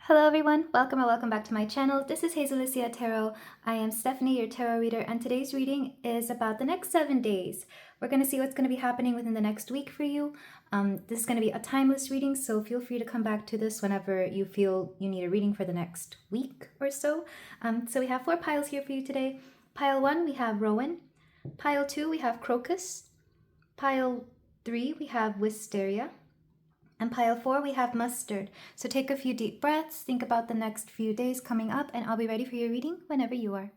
Hello everyone, welcome or welcome back to my channel. This is Hazel Lucia Tarot. I am Stephanie, your tarot reader, and today's reading is about the next 7 days. We're going to see what's going to be happening within the next week for you. This is going to be a timeless reading, so feel free to come back to this whenever you feel you need a reading for the next week or so. So we have 4 piles here for you today. Pile 1, we have rowan. Pile 2, we have crocus. Pile 3, we have wisteria. And pile 4, we have mustard. So take a few deep breaths, think about the next few days coming up, and I'll be ready for your reading whenever you are.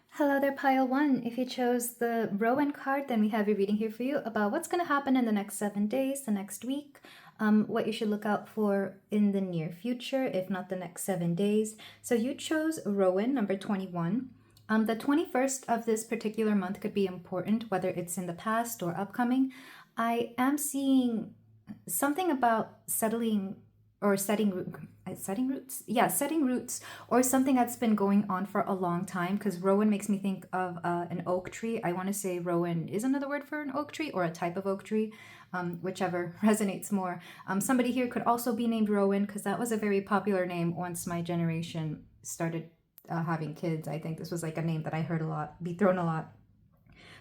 Hello there, pile 1. If you chose the rowan card, then we have your reading here for you about what's going to happen in the next 7 days, the next week, what you should look out for in the near future, if not the next 7 days. So you chose rowan, number 21. The 21st of this particular month could be important, whether it's in the past or upcoming. I am seeing something about setting roots or something that's been going on for a long time, because rowan makes me think of an oak tree. I want to say rowan is another word for an oak tree or a type of oak tree, whichever resonates more. Somebody here could also be named Rowan, because that was a very popular name once my generation started having kids. I think this was like a name that I heard be thrown a lot.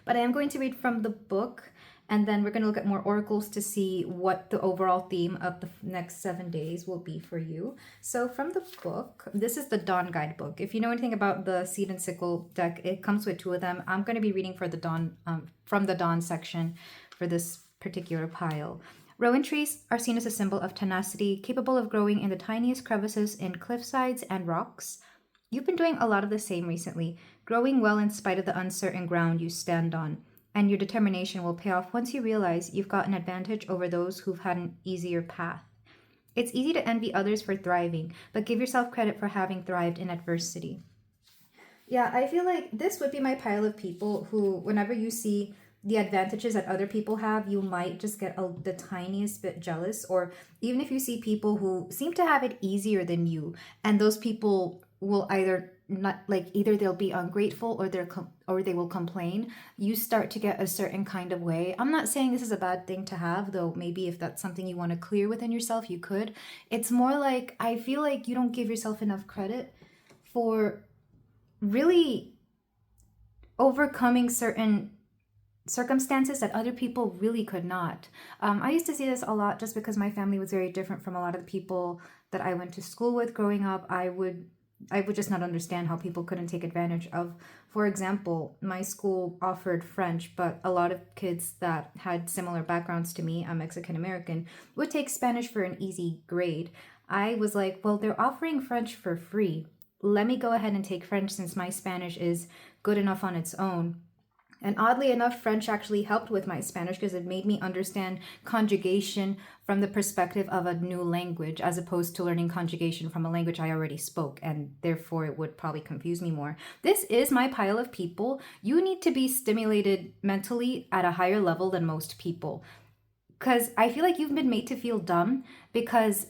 But I am going to read from the book, and then we're going to look at more oracles to see what the overall theme of the next 7 days will be for you. So from the book, this is the Dawn Guide book. If you know anything about the Seed and Sickle deck, it comes with 2 of them. I'm going to be reading for the Dawn, from the Dawn section for this particular pile. Rowan trees are seen as a symbol of tenacity, capable of growing in the tiniest crevices in cliffsides and rocks. You've been doing a lot of the same recently, growing well in spite of the uncertain ground you stand on. And your determination will pay off once you realize you've got an advantage over those who've had an easier path. It's easy to envy others for thriving, but give yourself credit for having thrived in adversity. Yeah, I feel like this would be my pile of people who, whenever you see the advantages that other people have, you might just get the tiniest bit jealous. Or even if you see people who seem to have it easier than you, and those people will either they'll be ungrateful or they will complain, you start to get a certain kind of way. I'm not saying this is a bad thing to have, though maybe if that's something you want to clear within yourself, you could. It's more like, I feel like you don't give yourself enough credit for really overcoming certain circumstances that other people really could not. I used to see this a lot just because my family was very different from a lot of the people that I went to school with growing up. I would just not understand how people couldn't take advantage of. For example, my school offered French, but a lot of kids that had similar backgrounds to me, I'm Mexican American, would take Spanish for an easy grade. I was like, well, they're offering French for free. Let me go ahead and take French since my Spanish is good enough on its own. And oddly enough, French actually helped with my Spanish because it made me understand conjugation from the perspective of a new language, as opposed to learning conjugation from a language I already spoke, and therefore it would probably confuse me more. This is my pile of people. You need to be stimulated mentally at a higher level than most people, because I feel like you've been made to feel dumb because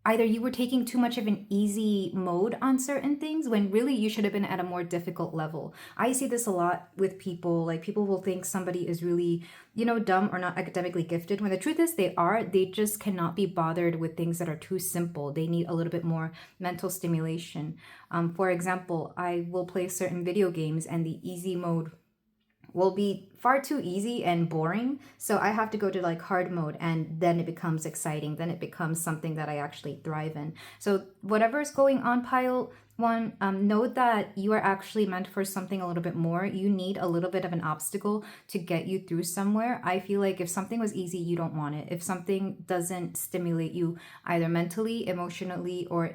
either you were taking too much of an easy mode on certain things when really you should have been at a more difficult level. I see this a lot with people. Like, people will think somebody is really, dumb or not academically gifted, when the truth is they just cannot be bothered with things that are too simple. They need a little bit more mental stimulation. For example, I will play certain video games and the easy mode will be far too easy and boring. So I have to go to hard mode, and then it becomes exciting. Then it becomes something that I actually thrive in. So whatever is going on, pile 1, know that you are actually meant for something a little bit more. You need a little bit of an obstacle to get you through somewhere. I feel like if something was easy, you don't want it. If something doesn't stimulate you either mentally, emotionally, or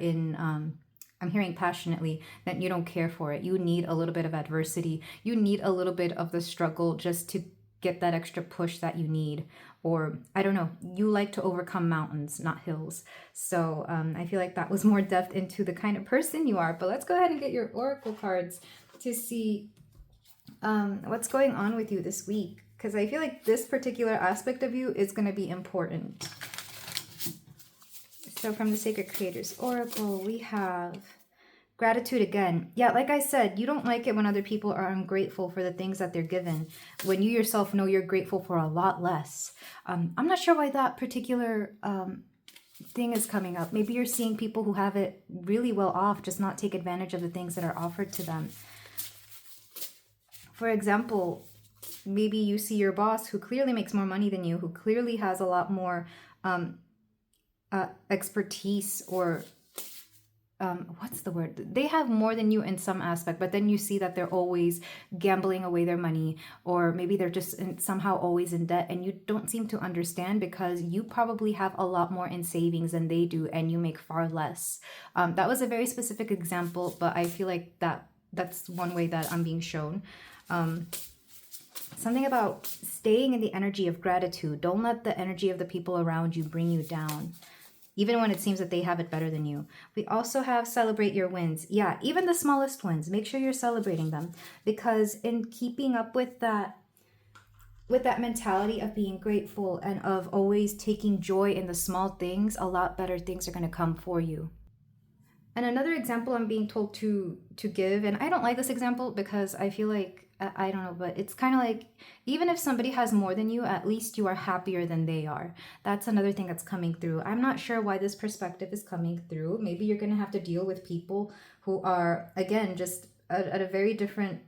I'm hearing passionately, that you don't care for it. You need a little bit of adversity. You need a little bit of the struggle just to get that extra push that you need. Or, I don't know, you like to overcome mountains, not hills. So I feel like that was more depth into the kind of person you are. But let's go ahead and get your oracle cards to see what's going on with you this week, because I feel like this particular aspect of you is going to be important. So from the Sacred Creators Oracle, we have gratitude again. Yeah, like I said, you don't like it when other people are ungrateful for the things that they're given, when you yourself know you're grateful for a lot less. I'm not sure why that particular thing is coming up. Maybe you're seeing people who have it really well off just not take advantage of the things that are offered to them. For example, maybe you see your boss who clearly makes more money than you, who clearly has a lot more expertise, or what's the word? They have more than you in some aspect, but then you see that they're always gambling away their money, or maybe they're just somehow always in debt, and you don't seem to understand because you probably have a lot more in savings than they do, and you make far less. That was a very specific example, but I feel like that's one way that I'm being shown. Something about staying in the energy of gratitude. Don't let the energy of the people around you bring you down, even when it seems that they have it better than you. We also have celebrate your wins. Yeah, even the smallest wins. Make sure you're celebrating them, because in keeping up with that mentality of being grateful and of always taking joy in the small things, a lot better things are going to come for you. And another example I'm being told to give, and I don't like this example because I feel like, I don't know, but it's kind of like, even if somebody has more than you, at least you are happier than they are. That's another thing that's coming through. I'm not sure why this perspective is coming through. Maybe you're going to have to deal with people who are, again, just at a very different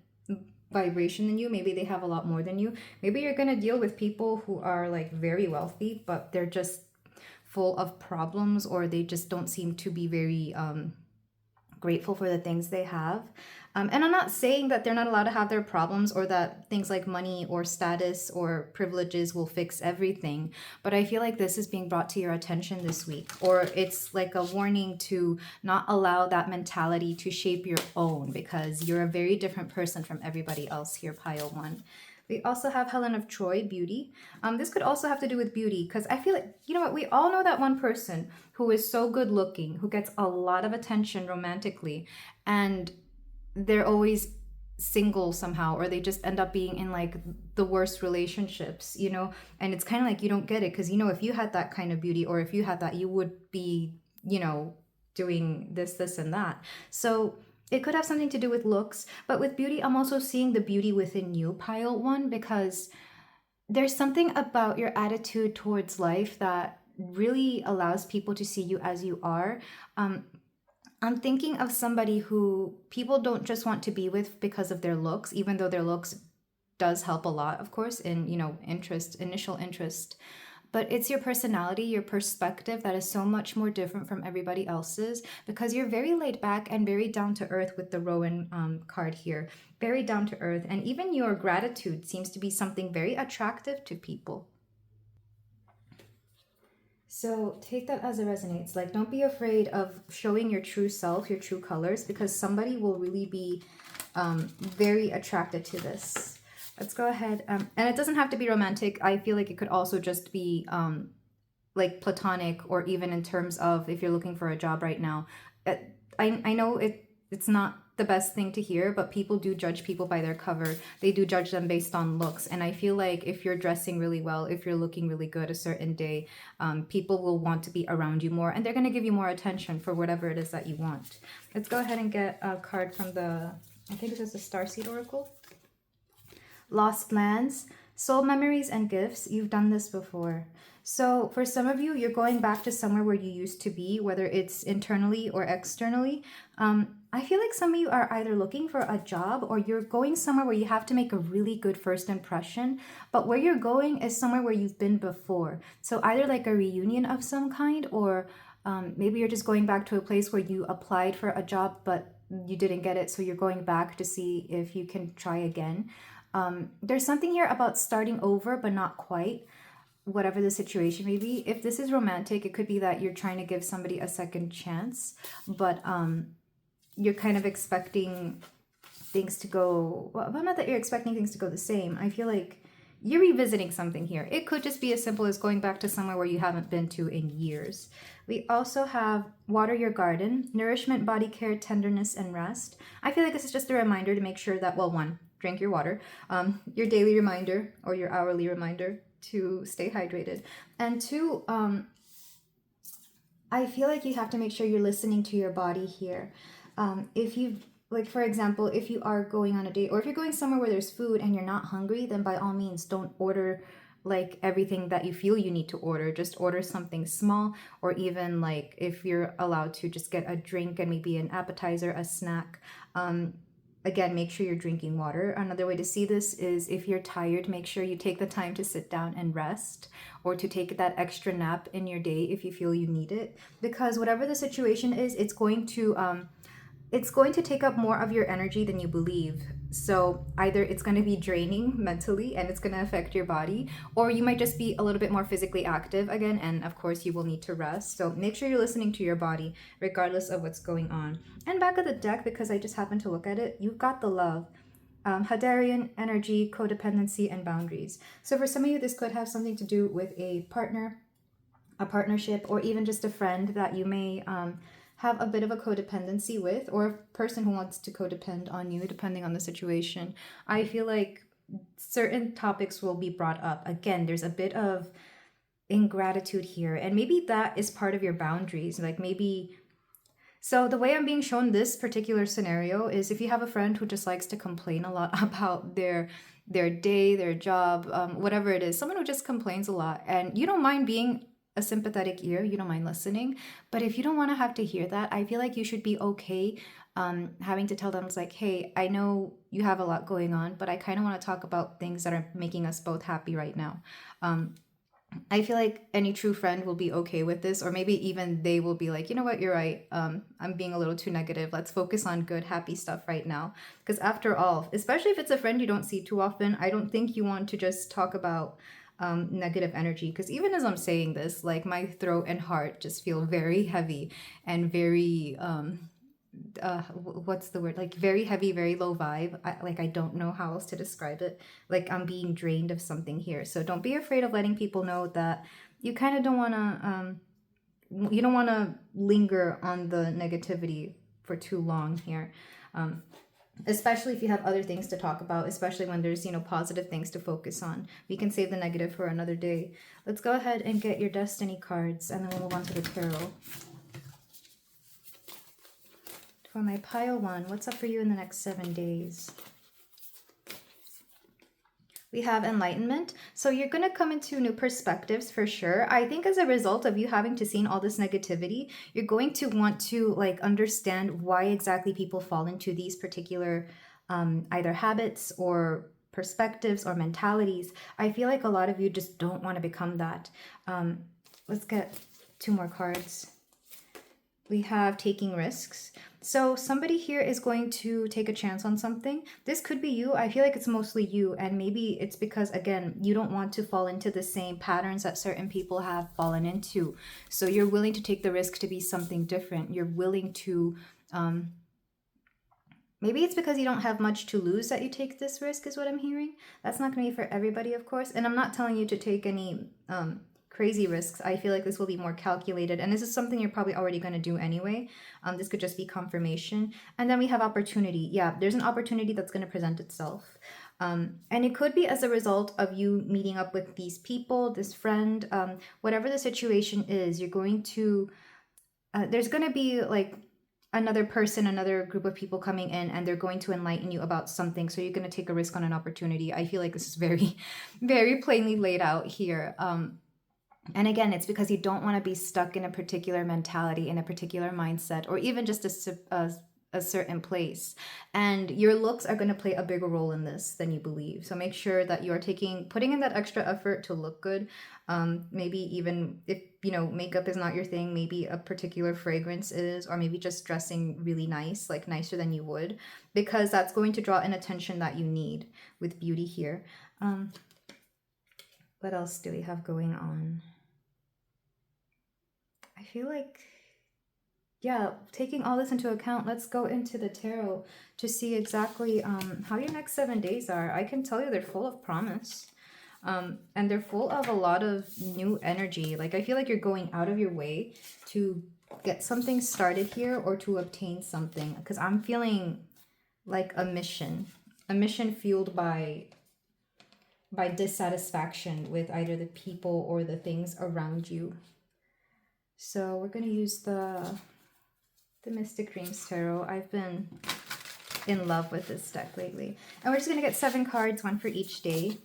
vibration than you. Maybe they have a lot more than you. Maybe you're going to deal with people who are like very wealthy, but they're just full of problems, or they just don't seem to be very grateful for the things they have. And I'm not saying that they're not allowed to have their problems, or that things like money or status or privileges will fix everything. But I feel like this is being brought to your attention this week, or it's like a warning to not allow that mentality to shape your own, because you're a very different person from everybody else here, pile one. We also have Helen of Troy, beauty. This could also have to do with beauty, because I feel like, you know what, we all know that one person who is so good looking, who gets a lot of attention romantically, and they're always single somehow, or they just end up being in like the worst relationships, you know? And it's kind of like, you don't get it, because, you know, if you had that kind of beauty, or if you had that, you would be, you know, doing this, and that. So it could have something to do with looks, but with beauty, I'm also seeing the beauty within you, pile one, because there's something about your attitude towards life that really allows people to see you as you are. I'm thinking of somebody who people don't just want to be with because of their looks, even though their looks does help a lot, of course, in, you know, initial interest. But it's your personality, your perspective that is so much more different from everybody else's, because you're very laid back and very down to earth with the Rowan card here. Very down to earth. And even your gratitude seems to be something very attractive to people. So take that as it resonates. Like, don't be afraid of showing your true self, your true colors, because somebody will really be very attracted to this. Let's go ahead. And it doesn't have to be romantic. I feel like it could also just be like platonic, or even in terms of if you're looking for a job right now. I know it's not the best thing to hear, but people do judge people by their cover. They do judge them based on looks. And I feel like if you're dressing really well, if you're looking really good a certain day, people will want to be around you more, and they're going to give you more attention for whatever it is that you want. Let's go ahead and get a card from I think this is the Starseed Oracle. Lost lands, soul memories, and gifts. You've done this before. So for some of you, you're going back to somewhere where you used to be, whether it's internally or externally. I feel like some of you are either looking for a job, or you're going somewhere where you have to make a really good first impression, but where you're going is somewhere where you've been before. So either like a reunion of some kind, or maybe you're just going back to a place where you applied for a job, but you didn't get it. So you're going back to see if you can try again. There's something here about starting over, but not quite, whatever the situation may be. If this is romantic, it could be that you're trying to give somebody a second chance, but you're kind of expecting things to go, well, not that you're expecting things to go the same. I feel like you're revisiting something here. It could just be as simple as going back to somewhere where you haven't been to in years. We also have water your garden, nourishment, body care, tenderness, and rest. I feel like this is just a reminder to make sure that, well, one, drink your water, your daily reminder or your hourly reminder to stay hydrated. And two, I feel like you have to make sure you're listening to your body here. If you, like, for example, if you are going on a date, or if you're going somewhere where there's food and you're not hungry, then by all means, don't order like everything that you feel you need to order. Just order something small, or even like if you're allowed to, just get a drink and maybe an appetizer, a snack. Again, make sure you're drinking water. Another way to see this is if you're tired, make sure you take the time to sit down and rest, or to take that extra nap in your day if you feel you need it. Because whatever the situation is, it's going to take up more of your energy than you believe. So either it's going to be draining mentally and it's going to affect your body, or you might just be a little bit more physically active again, and of course you will need to rest. So make sure you're listening to your body regardless of what's going on. And back of the deck, because I just happened to look at it, you've got the Love, Hadarian energy, codependency, and boundaries. So for some of you, this could have something to do with a partner, a partnership, or even just a friend that you may have a bit of a codependency with, or a person who wants to codepend on you, depending on the situation. I feel like certain topics will be brought up. Again, there's a bit of ingratitude here, and maybe that is part of your boundaries. Like maybe, so the way I'm being shown this particular scenario is if you have a friend who just likes to complain a lot about their day, their job, whatever it is, someone who just complains a lot, and you don't mind being a sympathetic ear, you don't mind listening. But if you don't want to have to hear that, I feel like you should be okay having to tell them, it's like, hey, I know you have a lot going on, but I kind of want to talk about things that are making us both happy right now. I feel like any true friend will be okay with this, or maybe even they will be like, you know what, you're right. I'm being a little too negative. Let's focus on good, happy stuff right now. Because after all, especially if it's a friend you don't see too often, I don't think you want to just talk about negative energy. Because even as I'm saying this, like my throat and heart just feel very heavy and very what's the word, like very heavy, very low vibe. I don't know how else to describe it. Like I'm being drained of something here. So don't be afraid of letting people know that you kind of don't want to you don't want to linger on the negativity for too long here. Especially if you have other things to talk about, especially when there's, you know, positive things to focus on. We can save the negative for another day. Let's go ahead and get your destiny cards, and then we'll move on to the tarot. For my pile one, what's up for you in the next 7 days? We have enlightenment. So you're going to come into new perspectives for sure. I think as a result of you having to see all this negativity, you're going to want to like understand why exactly people fall into these particular either habits or perspectives or mentalities. I feel like a lot of you just don't want to become that. Let's get 2 more cards. We have taking risks. So somebody here is going to take a chance on something. This could be you. I feel like it's mostly you. And maybe it's because, again, you don't want to fall into the same patterns that certain people have fallen into. So you're willing to take the risk to be something different. You're willing to, maybe it's because you don't have much to lose that you take this risk is what I'm hearing. That's not going to be for everybody, of course. And I'm not telling you to take any crazy risks. I feel like this will be more calculated, and this is something you're probably already going to do anyway. This could just be confirmation. And then we have opportunity. Yeah, there's an opportunity that's going to present itself, and it could be as a result of you meeting up with these people, this friend, whatever the situation is. You're going to there's going to be like another person, another group of people coming in, and they're going to enlighten you about something. So you're going to take a risk on an opportunity. I feel like this is very, very plainly laid out here. And again, it's because you don't want to be stuck in a particular mentality, in a particular mindset, or even just a certain place. And your looks are going to play a bigger role in this than you believe. So make sure that you're putting in that extra effort to look good. Maybe even if, you know, makeup is not your thing, maybe a particular fragrance is, or maybe just dressing really nice, like nicer than you would, because that's going to draw in attention that you need with beauty here. What else do we have going on? I feel like, yeah, taking all this into account, let's go into the tarot to see exactly how your next 7 days are. I can tell you they're full of promise. And they're full of a lot of new energy. Like, I feel like you're going out of your way to get something started here or to obtain something. Because I'm feeling like a mission fueled by dissatisfaction with either the people or the things around you. So we're going to use the Mystic Dreams Tarot. I've been in love with this deck lately. And we're just going to get 7 cards, 1 for each day.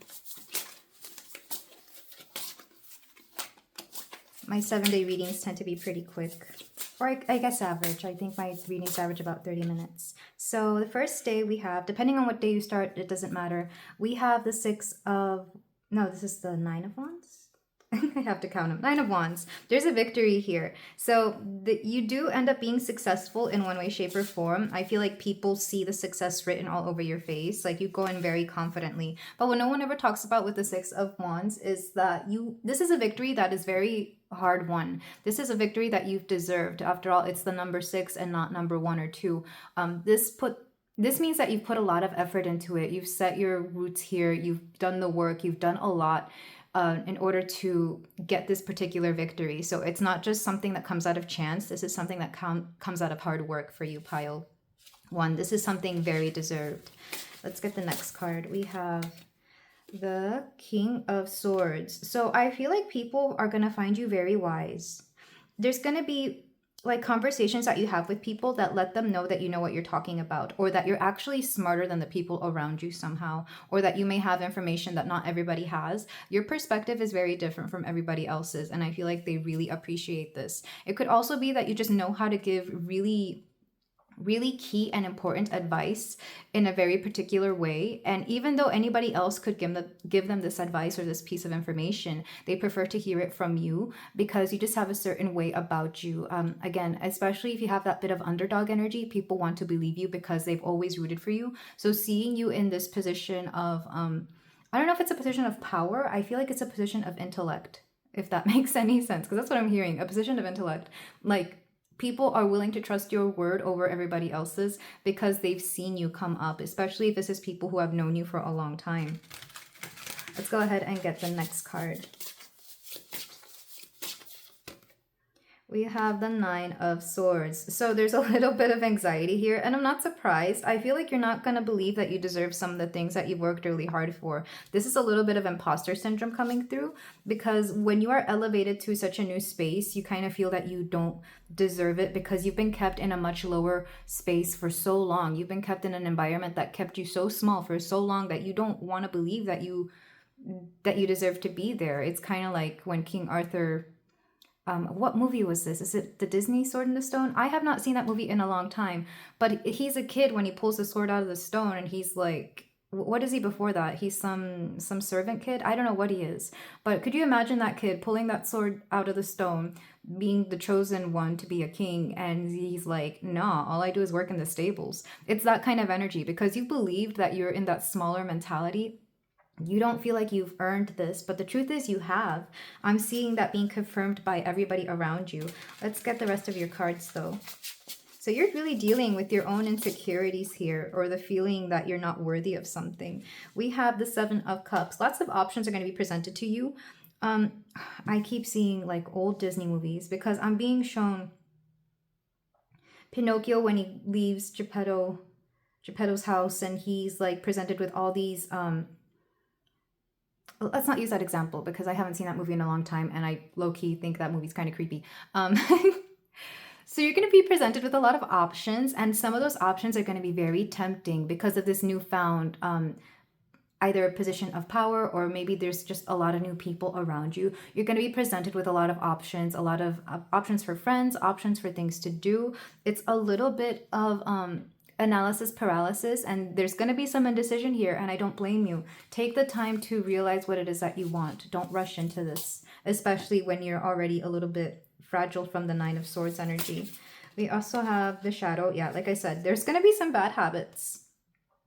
My 7-day readings tend to be pretty quick. Or I guess average. I think my readings average about 30 minutes. So the first day we have, depending on what day you start, it doesn't matter. We have the 6 of, no, this is the 9 of Wands. I have to count them. 9 of Wands. There's a victory here. So you do end up being successful in one way, shape, or form. I feel like people see the success written all over your face. Like you go in very confidently. But what no one ever talks about with the 6 of Wands is that this is a victory that is very hard won. This is a victory that you've deserved. After all, it's the number 6 and not number 1 or 2. This means that you've put a lot of effort into it. You've set your roots here. You've done the work. You've done a lot. In order to get this particular victory. So it's not just something that comes out of chance. This is something that comes out of hard work for you, pile 1. This is something very deserved. Let's get the next card. We have the King of Swords. So I feel like people are going to find you very wise. There's going to be like conversations that you have with people that let them know that you know what you're talking about, or that you're actually smarter than the people around you somehow, or that you may have information that not everybody has. Your perspective is very different from everybody else's, and I feel like they really appreciate this. It could also be that you just know how to give really key and important advice in a very particular way, and even though anybody else could give them this advice or this piece of information, they prefer to hear it from you because you just have a certain way about you. Again, especially if you have that bit of underdog energy, people want to believe you because they've always rooted for you. So seeing you in this position of I don't know if it's a position of power. I feel like it's a position of intellect, if that makes any sense, because that's what I'm hearing, a position of intellect. Like people are willing to trust your word over everybody else's because they've seen you come up, especially if this is people who have known you for a long time. Let's go ahead and get the next card. We have the 9 of Swords. So there's a little bit of anxiety here, and I'm not surprised. I feel like you're not going to believe that you deserve some of the things that you've worked really hard for. This is a little bit of imposter syndrome coming through, because when you are elevated to such a new space, you kind of feel that you don't deserve it because you've been kept in a much lower space for so long. You've been kept in an environment that kept you so small for so long that you don't want to believe that you deserve to be there. It's kind of like when King Arthur... what movie was this? Is it the Disney Sword in the Stone? I have not seen that movie in a long time, but he's a kid when he pulls the sword out of the stone, and he's like, what is he before that? He's some servant kid? I don't know what he is, but could you imagine that kid pulling that sword out of the stone, being the chosen one to be a king, and he's like, nah, all I do is work in the stables. It's that kind of energy because you believed that you're in that smaller mentality. You don't feel like you've earned this, but the truth is you have. I'm seeing that being confirmed by everybody around you. Let's get the rest of your cards though. So you're really dealing with your own insecurities here, or the feeling that you're not worthy of something. We have the 7 of Cups. Lots of options are going to be presented to you. I keep seeing like old Disney movies because I'm being shown Pinocchio when he leaves Geppetto's house, and he's like presented with all these let's not use that example because I haven't seen that movie in a long time, and I low-key think that movie's kind of creepy. So you're going to be presented with a lot of options, and some of those options are going to be very tempting because of this newfound either a position of power, or maybe there's just a lot of new people around you. You're going to be presented with a lot of options, options for friends, options for things to do. It's a little bit of analysis paralysis, and there's going to be some indecision here, and I don't blame you. Take the time to realize what it is that you want. Don't rush into this, especially when you're already a little bit fragile from the 9 of Swords energy. We also have the Shadow. Yeah, like I said, there's going to be some bad habits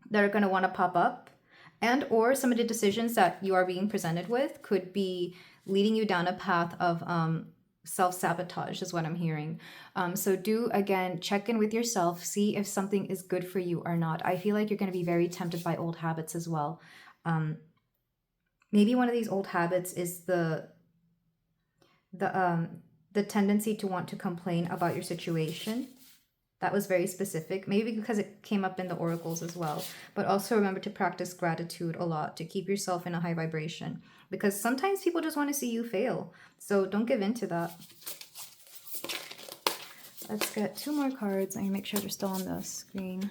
that are going to want to pop up, and or some of the decisions that you are being presented with could be leading you down a path of self-sabotage is what I'm hearing. So do, again, check in with yourself, see if something is good for you or not. I feel like you're going to be very tempted by old habits as well. Maybe one of these old habits is the tendency to want to complain about your situation. That was very specific, maybe because it came up in the oracles as well. But also remember to practice gratitude a lot to keep yourself in a high vibration, because sometimes people just want to see you fail. So don't give in to that. Let's get 2 more cards. I make sure they're still on the screen.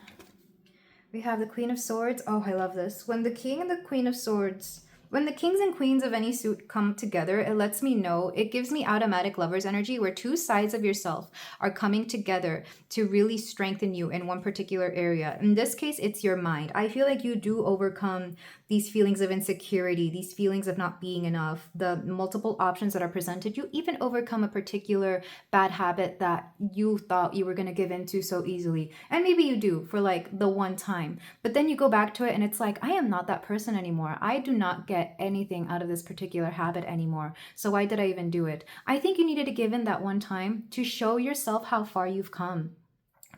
We have the Queen of Swords. Oh, I love this. When the King and the Queen of Swords, When the kings and queens of any suit come together, it lets me know, it gives me automatic lover's energy where two sides of yourself are coming together to really strengthen you in one particular area. In this case, it's your mind. I feel like you do overcome these feelings of insecurity, these feelings of not being enough, the multiple options that are presented. You even overcome a particular bad habit that you thought you were going to give into so easily. And maybe you do for like the one time. But then you go back to it and it's like, I am not that person anymore. I do not get anything out of this particular habit anymore. So why did I even do it? I think you needed to give in that one time to show yourself how far you've come,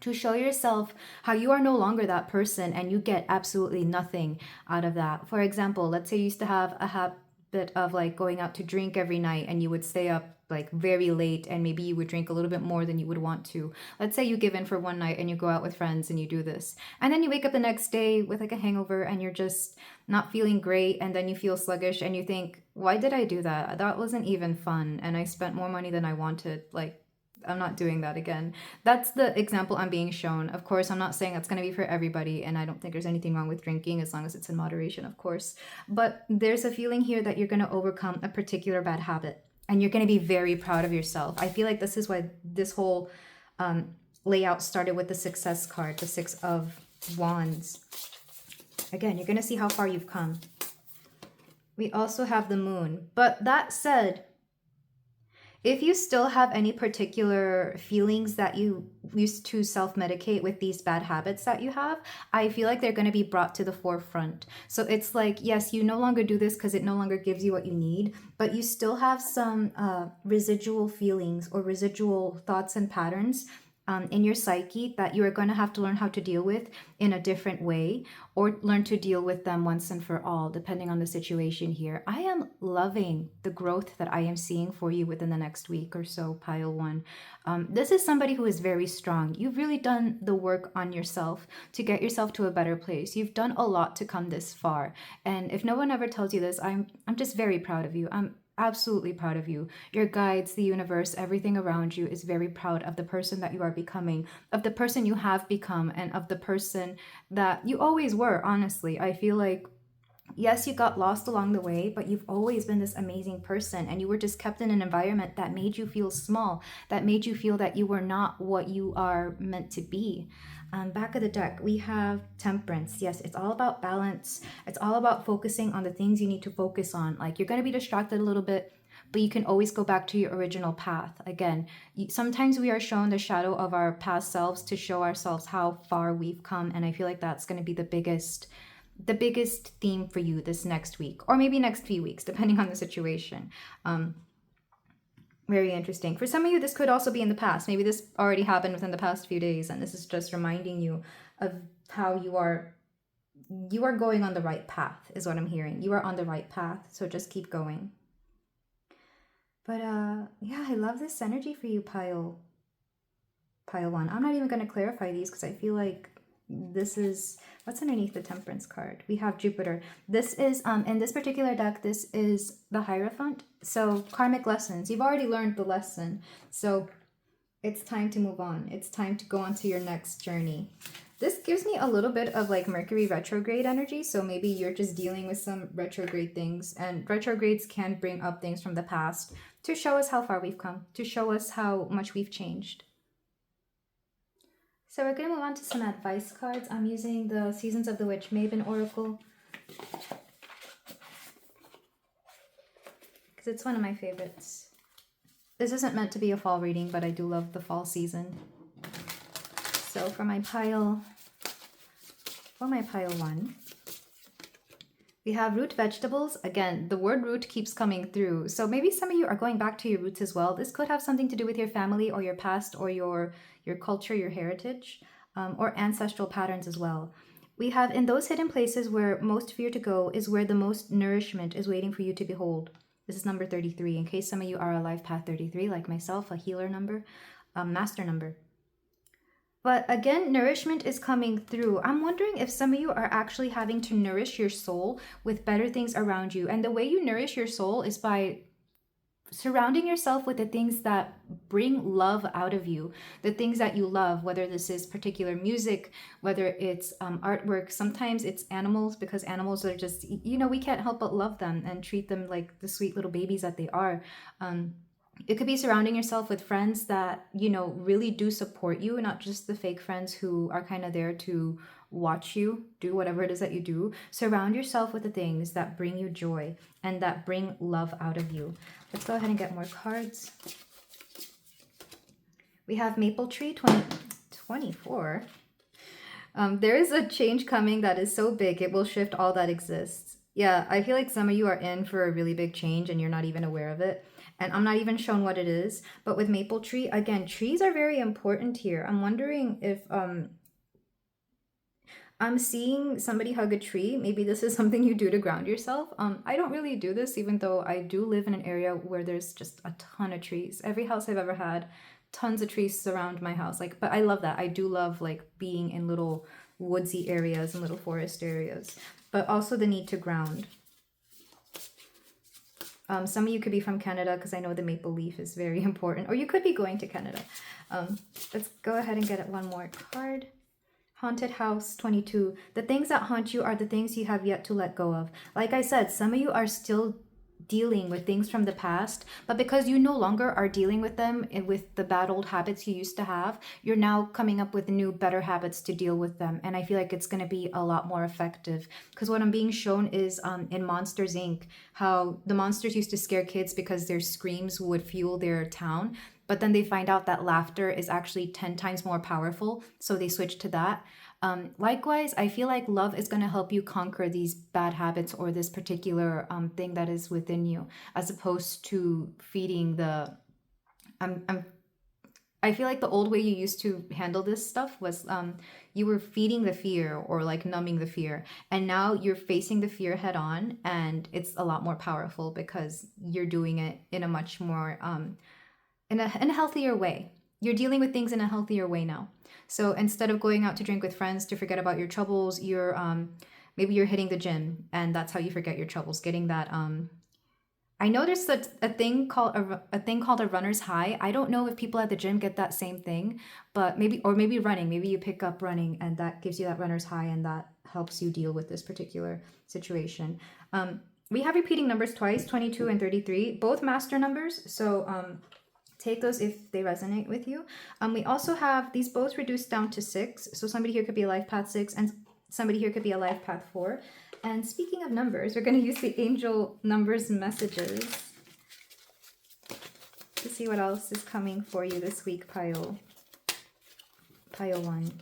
to show yourself how you are no longer that person and you get absolutely nothing out of that. For example, let's say you used to have a habit of like going out to drink every night and you would stay up like very late and maybe you would drink a little bit more than you would want to. Let's say you give in for one night and you go out with friends and you do this. And then you wake up the next day with like a hangover and you're just not feeling great and then you feel sluggish and you think, why did I do that? That wasn't even fun and I spent more money than I wanted. Like, I'm not doing that again. That's the example I'm being shown. Of course, I'm not saying that's going to be for everybody, and I don't think there's anything wrong with drinking as long as it's in moderation, of course. But there's a feeling here that you're going to overcome a particular bad habit, and you're going to be very proud of yourself. I feel like this is why this whole layout started with the success card, the 6 of Wands. Again, you're going to see how far you've come. We also have the moon. But that said, if you still have any particular feelings that you used to self-medicate with these bad habits that you have, I feel like they're going to be brought to the forefront. So it's like, yes, you no longer do this because it no longer gives you what you need, but you still have some residual feelings or residual thoughts and patterns in your psyche that you are going to have to learn how to deal with in a different way, or learn to deal with them once and for all, depending on the situation here. I am loving the growth that I am seeing for you within the next week or so, pile 1. This is somebody who is very strong. You've really done the work on yourself to get yourself to a better place. You've done a lot to come this far. And if no one ever tells you this, I'm just very proud of you. I'm absolutely proud of you. Your guides, the universe, everything around you is very proud of the person that you are becoming, of the person you have become, and of the person that you always were, honestly. I feel like, yes, you got lost along the way, but you've always been this amazing person, and you were just kept in an environment that made you feel small, that made you feel that you were not what you are meant to be. Back of the deck, we have Temperance. Yes, it's all about balance. It's all about focusing on the things you need to focus on. Like, you're going to be distracted a little bit, but you can always go back to your original path. Again, sometimes we are shown the shadow of our past selves to show ourselves how far we've come. And I feel like that's going to be the biggest theme for you this next week, or maybe next few weeks, depending on the situation. Very interesting. For some of you, this could also be in the past. Maybe this already happened within the past few days, and this is just reminding you of how you are going on the right path, is what I'm hearing. You are on the right path, so just keep going. But yeah, I love this energy for you, pile 1. I'm not even going to clarify these because I feel like this is what's underneath the Temperance card. We have Jupiter. This is in this particular deck, this is the Hierophant. So karmic lessons. You've already learned the lesson, so it's time to move on. It's time to go on to your next journey. This gives me a little bit of like Mercury retrograde energy, so maybe you're just dealing with some retrograde things, and retrogrades can bring up things from the past to show us how far we've come, to show us how much we've changed. So we're going to move on to some advice cards. I'm using the Seasons of the Witch Mabon Oracle, because it's one of my favorites. This isn't meant to be a fall reading, but I do love the fall season. So for my pile 1, we have root vegetables. Again, the word root keeps coming through. So maybe some of you are going back to your roots as well. This could have something to do with your family or your past or your culture, your heritage, or ancestral patterns as well. We have in those hidden places where most fear to go is where the most nourishment is waiting for you to behold. This is number 33. In case some of you are a Lifepath 33, like myself, a healer number, master number. But again, nourishment is coming through. I'm wondering if some of you are actually having to nourish your soul with better things around you. And the way you nourish your soul is by surrounding yourself with the things that bring love out of you, the things that you love, whether this is particular music, whether it's artwork. Sometimes it's animals, because animals are just, we can't help but love them and treat them like the sweet little babies that they are. It could be surrounding yourself with friends that, really do support you, not just the fake friends who are kind of there to watch you do whatever it is that you do. Surround yourself with the things that bring you joy and that bring love out of you. Let's go ahead and get more cards. We have Maple Tree 2024. There is a change coming that is so big, it will shift all that exists. Yeah, I feel like some of you are in for a really big change and you're not even aware of it. And I'm not even shown what it is. But with Maple Tree, again, trees are very important here. I'm wondering if I'm seeing somebody hug a tree. Maybe this is something you do to ground yourself. I don't really do this, even though I do live in an area where there's just a ton of trees. Every house I've ever had, tons of trees surround my house. But I love that. I do love being in little woodsy areas and little forest areas, but also the need to ground. Some of you could be from Canada, because I know the maple leaf is very important. Or you could be going to Canada. Let's go ahead and get one more card. Haunted House 22. The things that haunt you are the things you have yet to let go of. Like I said, some of you are still dealing with things from the past, but because you no longer are dealing with them and with the bad old habits you used to have, you're now coming up with new, better habits to deal with them. And I feel like it's going to be a lot more effective, because what I'm being shown is in Monsters Inc., how the monsters used to scare kids because their screams would fuel their town. But then they find out that laughter is actually 10 times more powerful. So they switch to that. Likewise, I feel like love is going to help you conquer these bad habits or this particular thing that is within you, as opposed to feeding the... I feel like the old way you used to handle this stuff was you were feeding the fear or numbing the fear. And now you're facing the fear head on, and it's a lot more powerful because you're doing it in a much more... in a healthier way. You're dealing with things in a healthier way now. So instead of going out to drink with friends to forget about your troubles, you're maybe you're hitting the gym, and that's how you forget your troubles. Getting that I know there's a thing called a runner's high. I don't know if people at the gym get that same thing, but maybe running. Maybe you pick up running, and that gives you that runner's high, and that helps you deal with this particular situation. We have repeating numbers twice, 22 and 33, both master numbers. So take those if they resonate with you. We also have these both reduced down to 6. So somebody here could be a Lifepath 6 and somebody here could be a Lifepath 4. And speaking of numbers, we're going to use the angel numbers messages to see what else is coming for you this week, pile 1.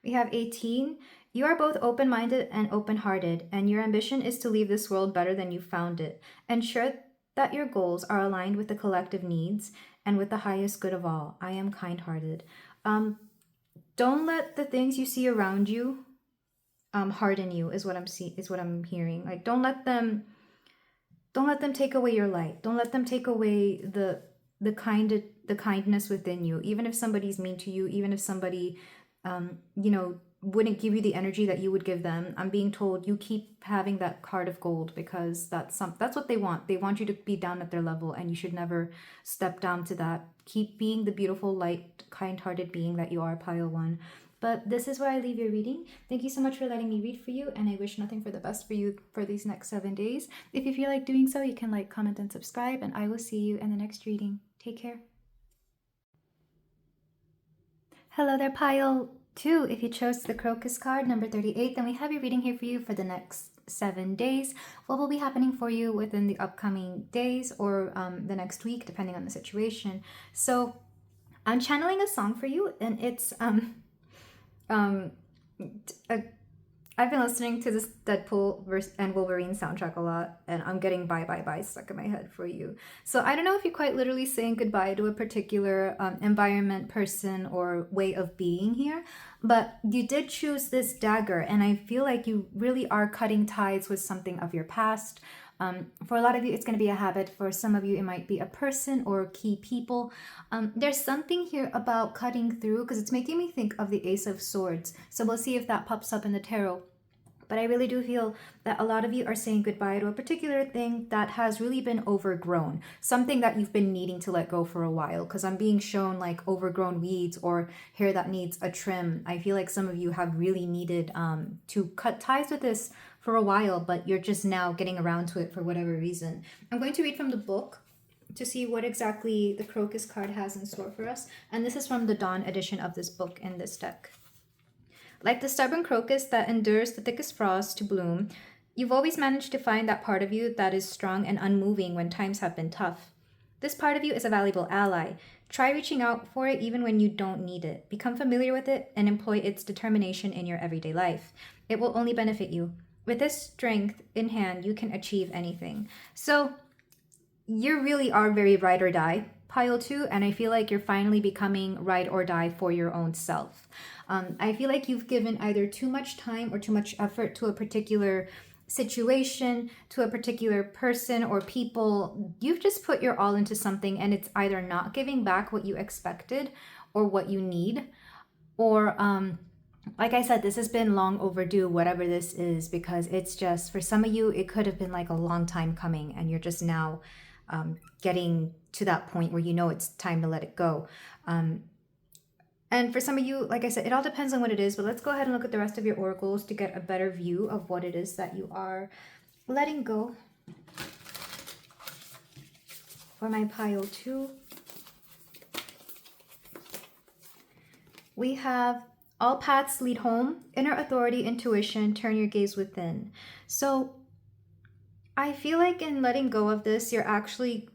We have 18. You are both open-minded and open-hearted, and your ambition is to leave this world better than you found it. Ensure that your goals are aligned with the collective needs and with the highest good of all. I am kind-hearted. Don't let the things you see around you harden you, is what I'm hearing. Don't let them take away your light. Don't let them take away the kindness within you. Even if somebody's mean to you, even if somebody wouldn't give you the energy that you would give them, I'm being told you keep having that heart of gold, because that's what they want. They want you to be down at their level, and you should never step down to that. Keep being the beautiful, light, kind-hearted being that you are, pile 1. But this is where I leave your reading. Thank you so much for letting me read for you, and I wish nothing for the best for you for these next 7 days. If you feel like doing so, you can comment, and subscribe, and I will see you in the next reading. Take care. Hello there, pile 2. If you chose the crocus card, number 38, then we have your reading here for you for the next 7 days. What will be happening for you within the upcoming days or the next week, depending on the situation. So I'm channeling a song for you, and it's I've been listening to this Deadpool and Wolverine soundtrack a lot, and I'm getting bye bye bye stuck in my head for you. So I don't know if you're quite literally saying goodbye to a particular environment, person, or way of being here, but you did choose this dagger, and I feel like you really are cutting ties with something of your past. For a lot of you, it's going to be a habit. For some of you, it might be a person or key people. There's something here about cutting through, because it's making me think of the Ace of Swords. So we'll see if that pops up in the tarot. But I really do feel that a lot of you are saying goodbye to a particular thing that has really been overgrown, something that you've been needing to let go for a while. Because I'm being shown like overgrown weeds or hair that needs a trim. I feel like some of you have really needed to cut ties with this for a while, but you're just now getting around to it for whatever reason. I'm going to read from the book to see what exactly the crocus card has in store for us. And this is from the Dawn edition of this book in this deck. Like the stubborn crocus that endures the thickest frost to bloom, you've always managed to find that part of you that is strong and unmoving when times have been tough. This part of you is a valuable ally. Try reaching out for it even when you don't need it. Become familiar with it and employ its determination in your everyday life. It will only benefit you. With this strength in hand, you can achieve anything. So, you really are very ride or die, pile 2, and I feel like you're finally becoming ride or die for your own self. I feel like you've given either too much time or too much effort to a particular situation, to a particular person or people. You've just put your all into something and it's either not giving back what you expected or what you need, or like I said, this has been long overdue, whatever this is, because it's just, for some of you, it could have been like a long time coming and you're just now getting to that point where you know it's time to let it go. And for some of you, like I said, it all depends on what it is, but let's go ahead and look at the rest of your oracles to get a better view of what it is that you are letting go. For my pile 2, we have all paths lead home, inner authority, intuition, turn your gaze within. So I feel like in letting go of this, you're actually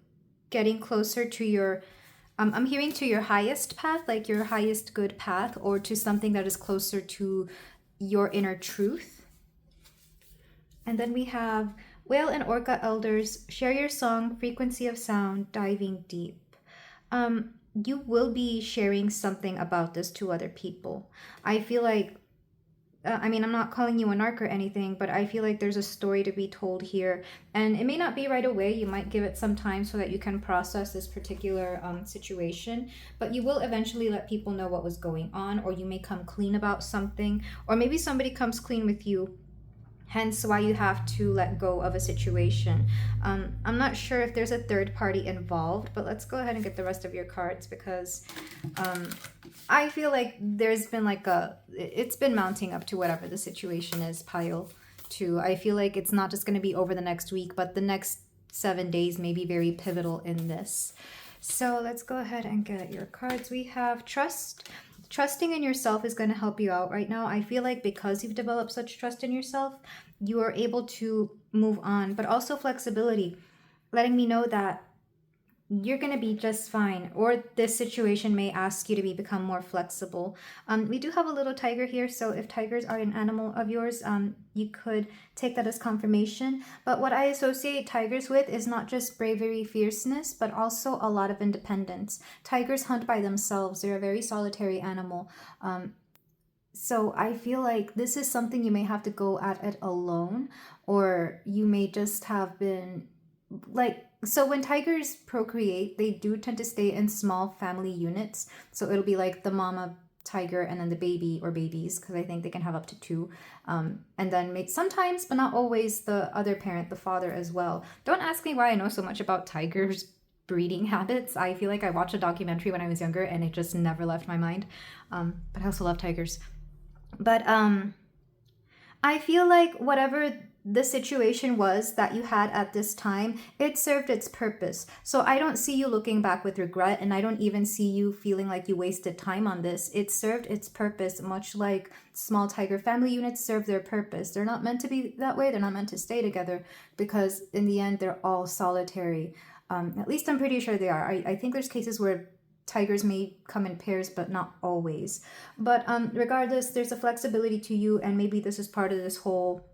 getting closer to your, I'm hearing to your highest path, like your highest good path, or to something that is closer to your inner truth. And then we have whale and orca elders, share your song, frequency of sound, diving deep. You will be sharing something about this to other people. I feel like, I mean, I'm not calling you a narc or anything, but I feel like there's a story to be told here. And it may not be right away. You might give it some time so that you can process this particular situation. But you will eventually let people know what was going on, or you may come clean about something. Or maybe somebody comes clean with you, hence why you have to let go of a situation. I'm not sure if there's a third party involved, but let's go ahead and get the rest of your cards, because I feel like there's been like it's been mounting up to whatever the situation is, pile 2. I feel like it's not just going to be over the next week, but the next 7 days may be very pivotal in this. So let's go ahead and get your cards. We have trust. Trusting in yourself is going to help you out right now. I feel like because you've developed such trust in yourself, you are able to move on, but also flexibility, letting me know that you're going to be just fine, or this situation may ask you to become more flexible. We do have a little tiger here, so if tigers are an animal of yours, you could take that as confirmation. But what I associate tigers with is not just bravery, fierceness, but also a lot of independence. Tigers hunt by themselves. They're a very solitary animal. So I feel like this is something you may have to go at it alone, or you may just have been like, so when tigers procreate, they do tend to stay in small family units. So it'll be like the mama tiger and then the baby or babies, because I think they can have up to 2. And then sometimes, but not always, the other parent, the father as well. Don't ask me why I know so much about tigers' breeding habits. I feel like I watched a documentary when I was younger and it just never left my mind. But I also love tigers. But I feel like whatever the situation was that you had at this time, it served its purpose. So I don't see you looking back with regret, and I don't even see you feeling like you wasted time on this. It served its purpose, much like small tiger family units serve their purpose. They're not meant to be that way. They're not meant to stay together, because in the end, they're all solitary. At least I'm pretty sure they are. I think there's cases where tigers may come in pairs, but not always. But regardless, there's a flexibility to you, and maybe this is part of this whole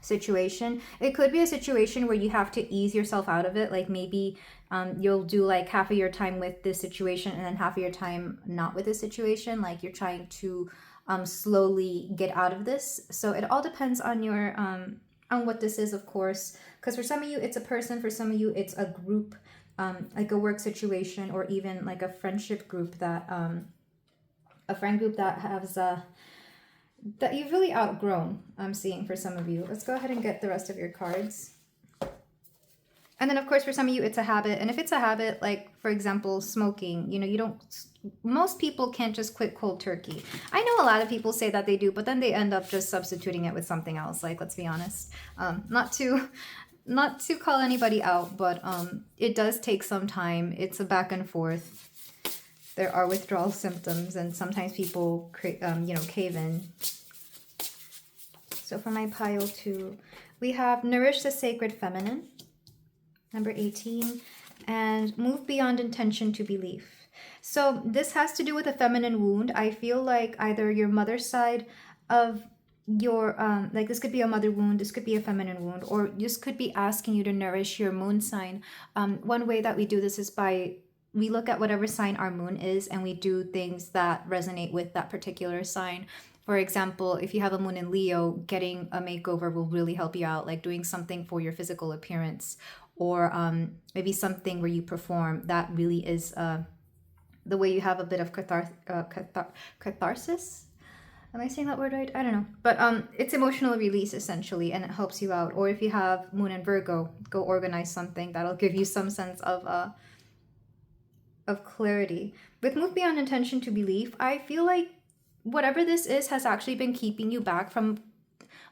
situation. It could be a situation where you have to ease yourself out of it. Like maybe you'll do like half of your time with this situation and then half of your time not with this situation. Like you're trying to slowly get out of this. So it all depends on your on what this is, of course, because for some of you it's a person, for some of you it's a group, like a work situation, or even like a friendship group that a friend group that has that you've really outgrown, I'm seeing for some of you. Let's go ahead and get the rest of your cards. And then, of course, for some of you, it's a habit. And if it's a habit, like, for example, smoking, you don't, most people can't just quit cold turkey. I know a lot of people say that they do, but then they end up just substituting it with something else. Like, let's be honest. Not to call anybody out, but it does take some time. It's a back and forth. There are withdrawal symptoms, and sometimes people, cave in. So for my pile 2, we have Nourish the Sacred Feminine. Number 18, and move beyond intention to belief. So this has to do with a feminine wound. I feel like either your mother's side of your, like this could be a mother wound, this could be a feminine wound, or this could be asking you to nourish your moon sign. One way that we do this is we look at whatever sign our moon is and we do things that resonate with that particular sign. For example, if you have a moon in Leo, getting a makeover will really help you out, like doing something for your physical appearance, or maybe something where you perform. That really is the way you have a bit of catharsis. Am I saying that word right? I don't know. But it's emotional release, essentially, and it helps you out. Or if you have moon in Virgo, go organize something. That'll give you some sense of clarity. With move beyond intention to belief, I feel like whatever this is has actually been keeping you back from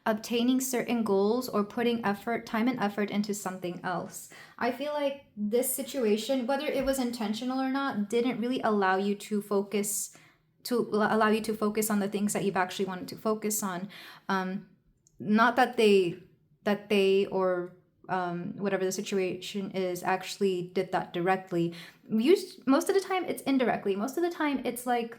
obtaining certain goals or putting time and effort into something else. I feel like this situation, whether it was intentional or not, didn't really allow you to focus on the things that you've actually wanted to focus on. Not that they or whatever the situation is actually did that directly. Most of the time it's indirectly. Most of the time it's like,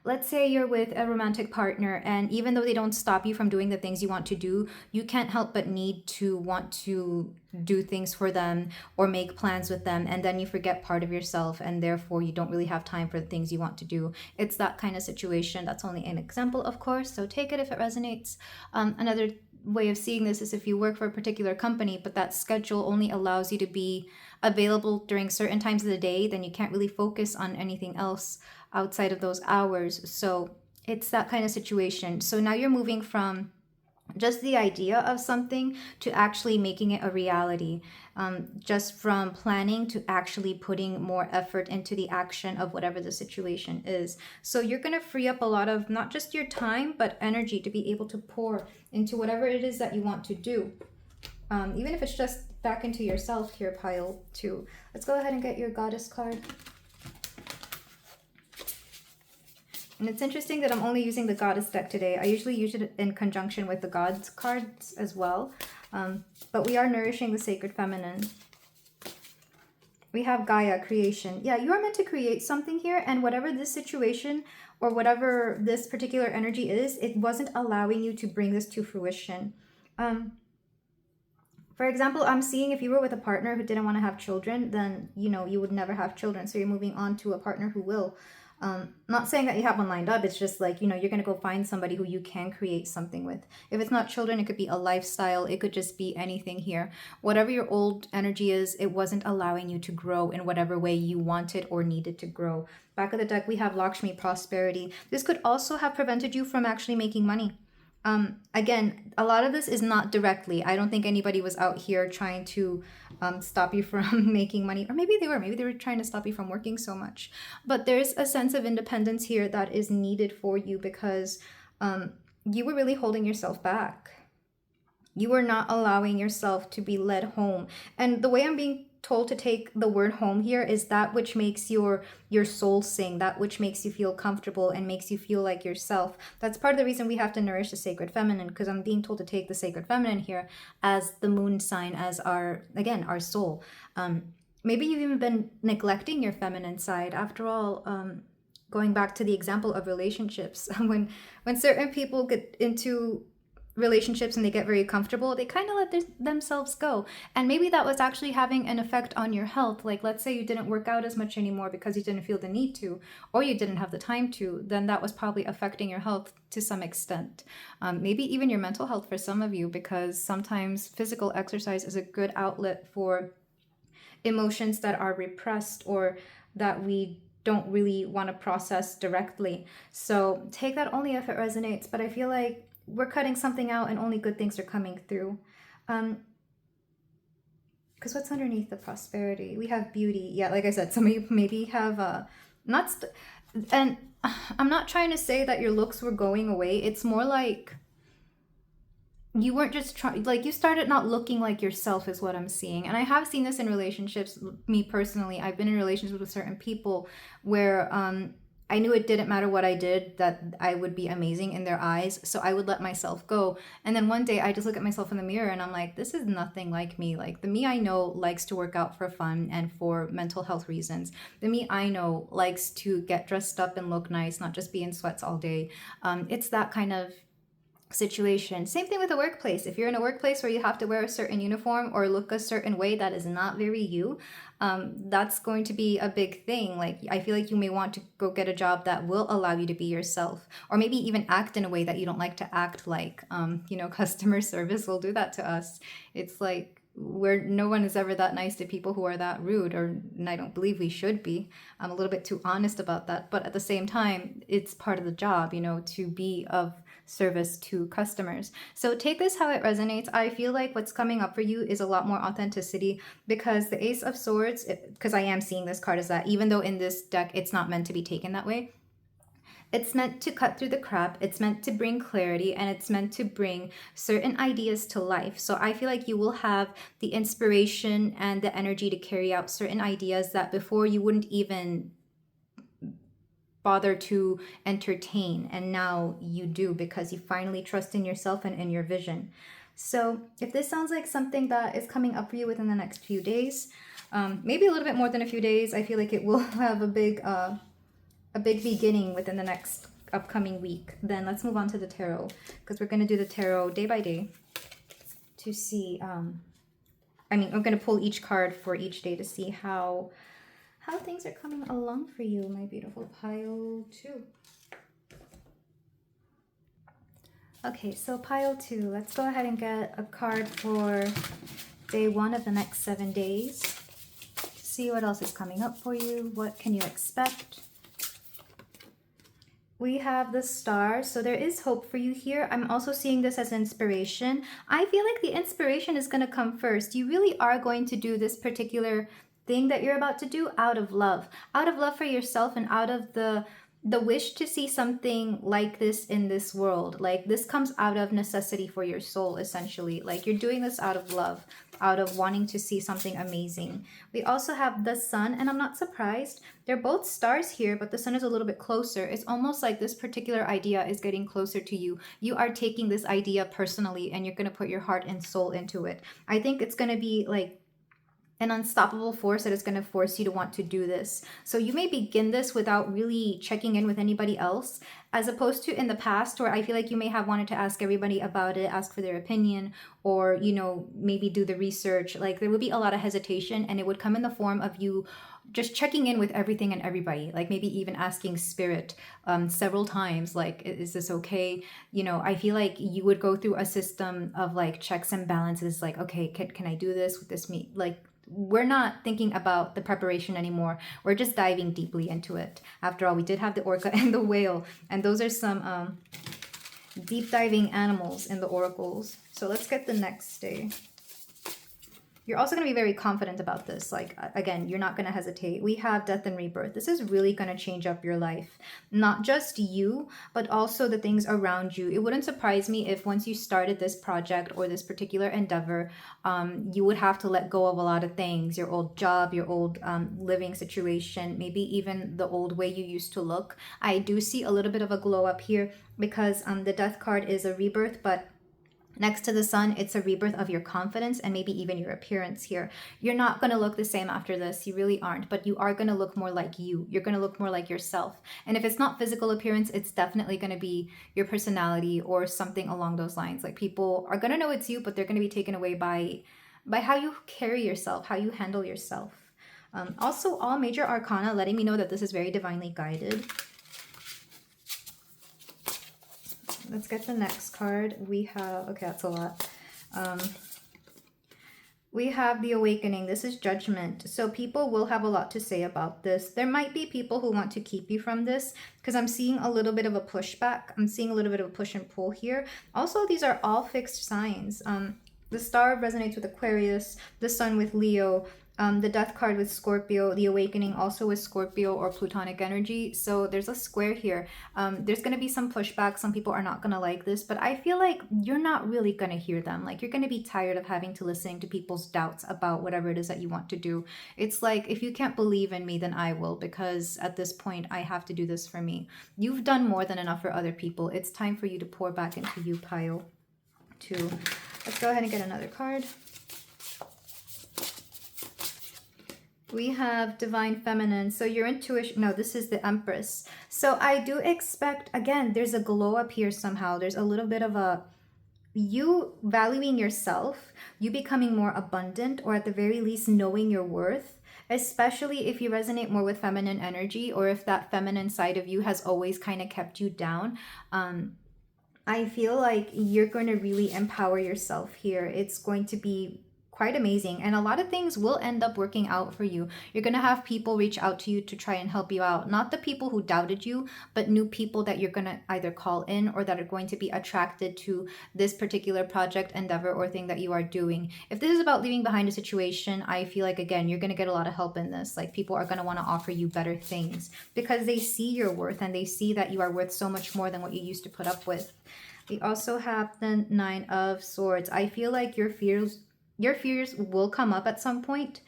let's say you're with a romantic partner, and even though they don't stop you from doing the things you want to do, you can't help but need to want to do things for them or make plans with them, and then you forget part of yourself, and therefore you don't really have time for the things you want to do. It's that kind of situation. That's only an example, of course, so take it if it resonates. Another way of seeing this is if you work for a particular company, but that schedule only allows you to be available during certain times of the day, then you can't really focus on anything else outside of those hours. So it's that kind of situation. So now you're moving from just the idea of something to actually making it a reality, just from planning to actually putting more effort into the action of whatever the situation is. So you're going to free up a lot of not just your time, but energy to be able to pour into whatever it is that you want to do. Even if it's just back into yourself here, pile 2. Let's go ahead and get your goddess card. And it's interesting that I'm only using the goddess deck today. I usually use it in conjunction with the gods cards as well. But we are nourishing the sacred feminine. We have Gaia, creation. Yeah, you are meant to create something here. And whatever this situation or whatever this particular energy is, it wasn't allowing you to bring this to fruition. For example, I'm seeing if you were with a partner who didn't want to have children, then, you would never have children. So you're moving on to a partner who will. Not saying that you have one lined up. It's just like, you're going to go find somebody who you can create something with. If it's not children, it could be a lifestyle. It could just be anything here. Whatever your old energy is, it wasn't allowing you to grow in whatever way you wanted or needed to grow. Back of the deck, we have Lakshmi, prosperity. This could also have prevented you from actually making money. Again, a lot of this is not directly. I don't think anybody was out here trying to stop you from making money. Or maybe they were trying to stop you from working so much. But there's a sense of independence here that is needed for you because you were really holding yourself back. You were not allowing yourself to be led home. And the way I'm being told to take the word home here is that which makes your soul sing, that which makes you feel comfortable and makes you feel like yourself. That's part of the reason we have to nourish the sacred feminine, because I'm being told to take the sacred feminine here as the moon sign, as our soul. Maybe you've even been neglecting your feminine side. After all, going back to the example of relationships, when certain people get into relationships and they get very comfortable, they kind of let themselves go. And maybe that was actually having an effect on your health. Like, let's say you didn't work out as much anymore because you didn't feel the need to, or you didn't have the time to, then that was probably affecting your health to some extent. Maybe even your mental health for some of you, because sometimes physical exercise is a good outlet for emotions that are repressed or that we don't really want to process directly. So take that only if it resonates. But I feel like we're cutting something out and only good things are coming through. Because what's underneath the prosperity? We have beauty. Yeah, like I said, some of you maybe have and I'm not trying to say that your looks were going away. It's more like you weren't just trying, like you started not looking like yourself is what I'm seeing. And I have seen this in relationships. Me personally, I've been in relationships with certain people where I knew it didn't matter what I did, that I would be amazing in their eyes. So I would let myself go. And then one day I just look at myself in the mirror and I'm like, this is nothing like me. Like the me I know likes to work out for fun and for mental health reasons. The me I know likes to get dressed up and look nice, not just be in sweats all day. It's that kind of situation. Same thing with a workplace. If you're in a workplace where you have to wear a certain uniform or look a certain way that is not very you, that's going to be a big thing. Like I feel like you may want to go get a job that will allow you to be yourself, or maybe even act in a way that you don't like to act like. Customer service will do that to us. It's like where no one is ever that nice to people who are that rude, and I don't believe we should be. I'm a little bit too honest about that, but at the same time, it's part of the job, to be of service to customers. So take this how it resonates. I feel like what's coming up for you is a lot more authenticity, because the Ace of Swords, because I am seeing this card as that, even though in this deck it's not meant to be taken that way. It's meant to cut through the crap, it's meant to bring clarity, and it's meant to bring certain ideas to life. So I feel like you will have the inspiration and the energy to carry out certain ideas that before you wouldn't even bother to entertain, and now you do, because you finally trust in yourself and in your vision. So if this sounds like something that is coming up for you within the next few days, maybe a little bit more than a few days, I feel like it will have a big beginning within the next upcoming week. Then let's move on to the tarot, because we're going to do the tarot day by day to see, I'm going to pull each card for each day to see how things are coming along for you, my beautiful pile 2. Okay, so pile 2, let's go ahead and get a card for day 1 of the next 7 days. See what else is coming up for you. What can you expect? We have the Star, so there is hope for you here. I'm also seeing this as inspiration. I feel like the inspiration is going to come first. You really are going to do this particular thing that you're about to do out of love for yourself, and out of the wish to see something like this in this world. Like this comes out of necessity for your soul, essentially. Like you're doing this out of love, out of wanting to see something amazing. We also have the Sun, and I'm not surprised. They're both stars here, but the Sun is a little bit closer. It's almost like this particular idea is getting closer to you. You are taking this idea personally, and you're going to put your heart and soul into it. I think it's going to be like an unstoppable force that is going to force you to want to do this. So you may begin this without really checking in with anybody else, as opposed to in the past where I feel like you may have wanted to ask everybody about it, ask for their opinion, or, maybe do the research. Like there would be a lot of hesitation, and it would come in the form of you just checking in with everything and everybody, like maybe even asking spirit several times, like, is this okay? I feel like you would go through a system of like checks and balances, like, okay, can I do this with this me? Like, we're not thinking about the preparation anymore. We're just diving deeply into it. After all, we did have the orca and the whale, and those are some deep diving animals in the oracles. So let's get the next day. You're also going to be very confident about this. Like, again, you're not going to hesitate. We have death and rebirth. This is really going to change up your life. Not just you, but also the things around you. It wouldn't surprise me if once you started this project or this particular endeavor, you would have to let go of a lot of things. Your old job, your old living situation, maybe even the old way you used to look. I do see a little bit of a glow up here, because the death card is a rebirth, but next to the Sun, it's a rebirth of your confidence and maybe even your appearance here. You're not going to look the same after this. You really aren't. But you are going to look more like you. You're going to look more like yourself. And if it's not physical appearance, it's definitely going to be your personality or something along those lines. Like people are going to know it's you, but they're going to be taken away by how you carry yourself, how you handle yourself. Also, all major arcana letting me know that this is very divinely guided. Let's get the next card. We have, okay, that's a lot. We have the awakening. This is judgment. So people will have a lot to say about this. There might be people who want to keep you from this because I'm seeing a little bit of a pushback. I'm seeing a little bit of a push and pull here. Also, these are all fixed signs. The star resonates with Aquarius, the sun with Leo, the death card with Scorpio, the awakening also with Scorpio or Plutonic energy. So there's a square here. There's going to be some pushback. Some people are not going to like this, but I feel like you're not really going to hear them. Like, you're going to be tired of having to listen to people's doubts about whatever it is that you want to do. It's like, if you can't believe in me, then I will, because at this point I have to do this for me. You've done more than enough for other people. It's time for you to pour back into you, pile 2. Let's go ahead and get another card. We have Divine Feminine. So your intuition, no, this is the Empress. So I do expect, again, there's a glow up here somehow. There's a little bit of a, you valuing yourself, you becoming more abundant, or at the very least knowing your worth, especially if you resonate more with feminine energy, or if that feminine side of you has always kind of kept you down. I feel like you're going to really empower yourself here. It's going to be quite amazing, and a lot of things will end up working out for you. You're going to have people reach out to you to try and help you out. Not the people who doubted you, but new people that you're going to either call in or that are going to be attracted to this particular project, endeavor, or thing that you are doing. If this is about leaving behind a situation, I feel like, again, you're going to get a lot of help in this. Like, people are going to want to offer you better things because they see your worth and they see that you are worth so much more than what you used to put up with. We also have the 9 of Swords. I feel like your fears will come up at some point,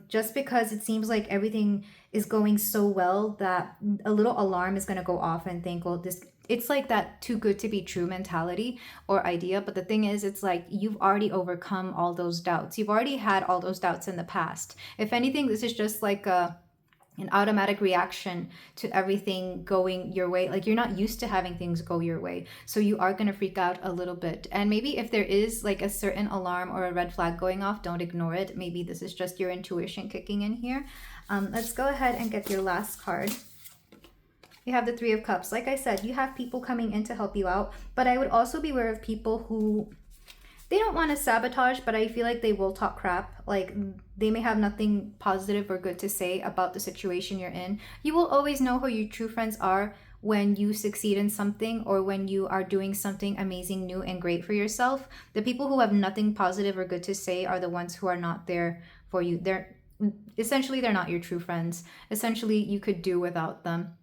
just because it seems like everything is going so well that a little alarm is going to go off and think, well, it's like that too good to be true mentality or idea. But the thing is, it's like you've already overcome all those doubts. You've already had all those doubts in the past. If anything, this is just like an automatic reaction to everything going your way. Like, you're not used to having things go your way, so you are going to freak out a little bit. And maybe if there is like a certain alarm or a red flag going off, don't ignore it. Maybe this is just your intuition kicking in here. Let's go ahead and get your last card. You have the 3 of Cups. Like I said, you have people coming in to help you out, but I would also be aware of people who, they don't want to sabotage, but I feel like they will talk crap. Like, they may have nothing positive or good to say about the situation you're in. You will always know who your true friends are when you succeed in something, or when you are doing something amazing, new, and great for yourself. The people who have nothing positive or good to say are the ones who are not there for you. They're not your true friends. Essentially, you could do without them.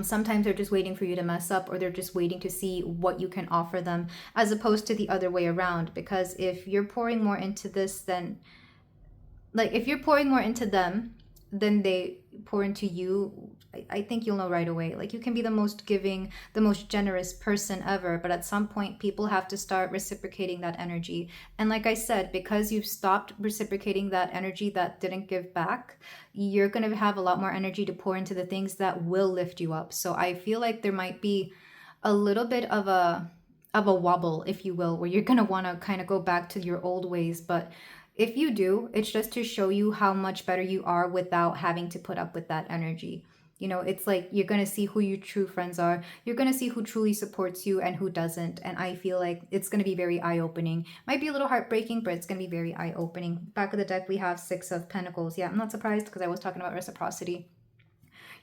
Sometimes they're just waiting for you to mess up, or they're just waiting to see what you can offer them, as opposed to the other way around. Because if you're pouring more into this, then, like, if you're pouring more into them than they pour into you, I think you'll know right away. Like, you can be the most giving, the most generous person ever, but at some point people have to start reciprocating that energy. And like I said, because you've stopped reciprocating that energy that didn't give back, you're going to have a lot more energy to pour into the things that will lift you up. So I feel like there might be a little bit of a wobble, if you will, where you're going to want to kind of go back to your old ways. But if you do, it's just to show you how much better you are without having to put up with that energy. You know, it's like you're going to see who your true friends are. You're going to see who truly supports you and who doesn't. And I feel like it's going to be very eye-opening. Might be a little heartbreaking, but it's going to be very eye-opening. Back of the deck, we have 6 of Pentacles. Yeah, I'm not surprised, because I was talking about reciprocity.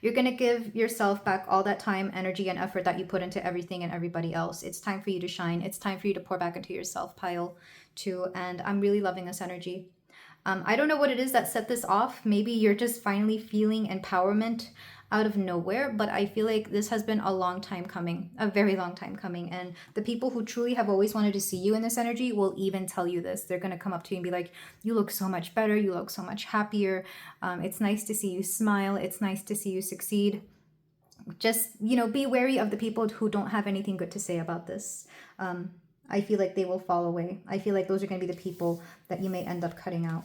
You're going to give yourself back all that time, energy, and effort that you put into everything and everybody else. It's time for you to shine. It's time for you to pour back into yourself, pile 2. And I'm really loving this energy. I don't know what it is that set this off. Maybe you're just finally feeling empowerment out of nowhere, but I feel like this has been a long time coming, a very long time coming. And the people who truly have always wanted to see you in this energy will even tell you this. They're going to come up to you and be like, you look so much better. You look so much happier. It's nice to see you smile. It's nice to see you succeed. Just, you know, be wary of the people who don't have anything good to say about this. I feel like they will fall away. I feel like those are going to be the people that you may end up cutting out.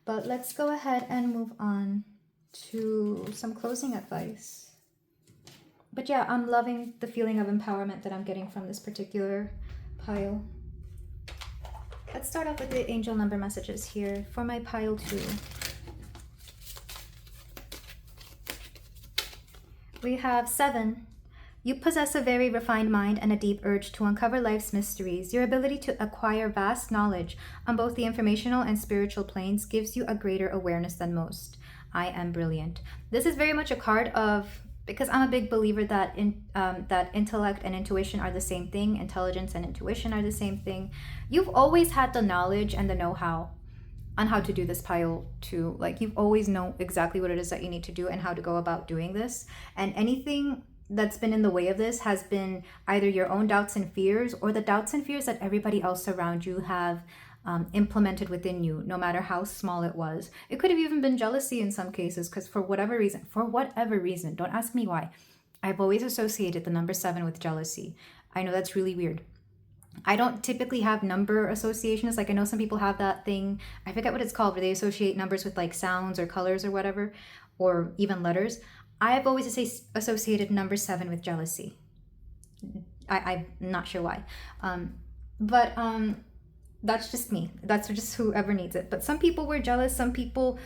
But let's go ahead and move on to some closing advice. But yeah, I'm loving the feeling of empowerment that I'm getting from this particular pile. Let's start off with the angel number messages here for my pile 2. We have 7. You possess a very refined mind and a deep urge to uncover life's mysteries. Your ability to acquire vast knowledge on both the informational and spiritual planes gives you a greater awareness than most. I am brilliant. This is very much a card of, because I'm a big believer that that intellect and intuition are the same thing. Intelligence and intuition are the same thing. You've always had the knowledge and the know-how on how to do this pile too. Like, you've always know exactly what it is that you need to do and how to go about doing this. And anything that's been in the way of this has been either your own doubts and fears or the doubts and fears that everybody else around you have implemented within you, no matter how small it was. It could have even been jealousy in some cases, because for whatever reason, don't ask me why, I've always associated the number 7 with jealousy. I know that's really weird. I don't typically have number associations. Like, I know some people have that thing, I forget what it's called, where they associate numbers with like sounds or colors or whatever, or even letters. I've always associated number 7 with jealousy. I'm not sure why. But that's just me. That's just whoever needs it. But some people were jealous. Some people,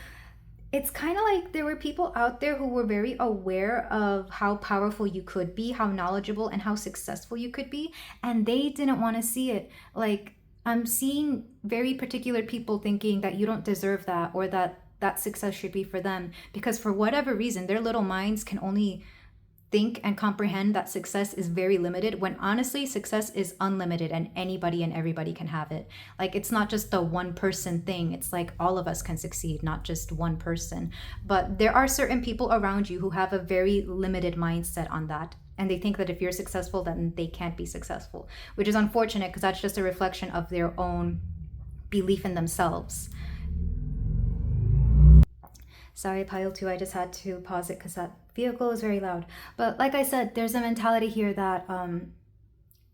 it's kind of like there were people out there who were very aware of how powerful you could be, how knowledgeable and how successful you could be, and they didn't want to see it. Like, I'm seeing very particular people thinking that you don't deserve that, or that success should be for them, because for whatever reason their little minds can only think and comprehend that success is very limited, when honestly success is unlimited and anybody and everybody can have it. Like, it's not just the one person thing. It's like all of us can succeed, not just one person. But there are certain people around you who have a very limited mindset on that, and they think that if you're successful then they can't be successful, which is unfortunate, because that's just a reflection of their own belief in themselves. Sorry, pile 2, I just had to pause it because that vehicle is very loud. But like I said, there's a mentality here that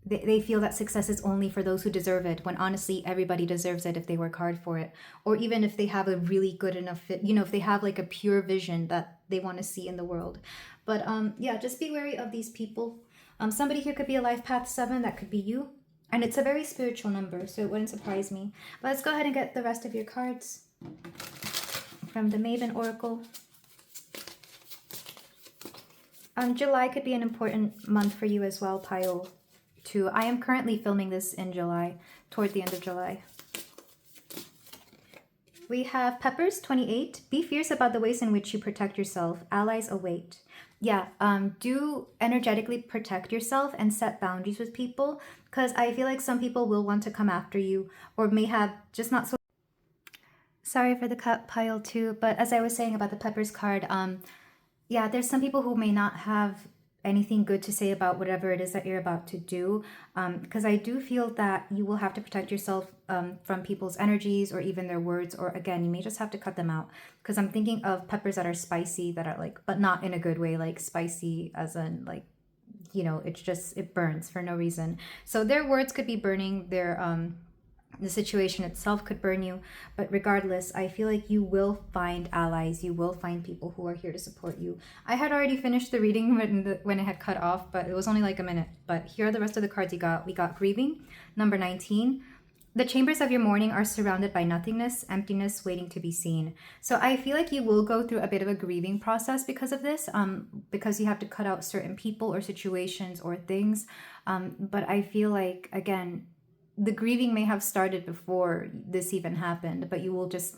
they feel that success is only for those who deserve it, when honestly everybody deserves it if they work hard for it, or even if they have a really good enough fit, if they have like a pure vision that they want to see in the world. But yeah, just be wary of these people. Somebody here could be a Lifepath 7, that could be you, and it's a very spiritual number, so it wouldn't surprise me. But let's go ahead and get the rest of your cards from the Mabon Oracle. July could be an important month for you as well, pile 2. I am currently filming this in July, toward the end of July. We have Peppers 28. Be fierce about the ways in which you protect yourself. Allies await. Yeah, do energetically protect yourself and set boundaries with people, because I feel like some people will want to come after you, or may have just not so. Sorry for the cut, pile 2, but as I was saying about the Peppers card, yeah, there's some people who may not have anything good to say about whatever it is that you're about to do, because I do feel that you will have to protect yourself from people's energies or even their words, or again, you may just have to cut them out, because I'm thinking of peppers that are spicy, that are like, but not in a good way, like spicy as in like, it's just, it burns for no reason. So their words could be burning, the situation itself could burn you, but regardless, I feel like you will find allies. You will find people who are here to support you. I had already finished the reading when it had cut off, but it was only like a minute. But here are the rest of the cards you got. We got grieving, number 19. The chambers of your mourning are surrounded by nothingness, emptiness, waiting to be seen. So I feel like you will go through a bit of a grieving process because of this, because you have to cut out certain people or situations or things. But I feel like, again, the grieving may have started before this even happened, but you will just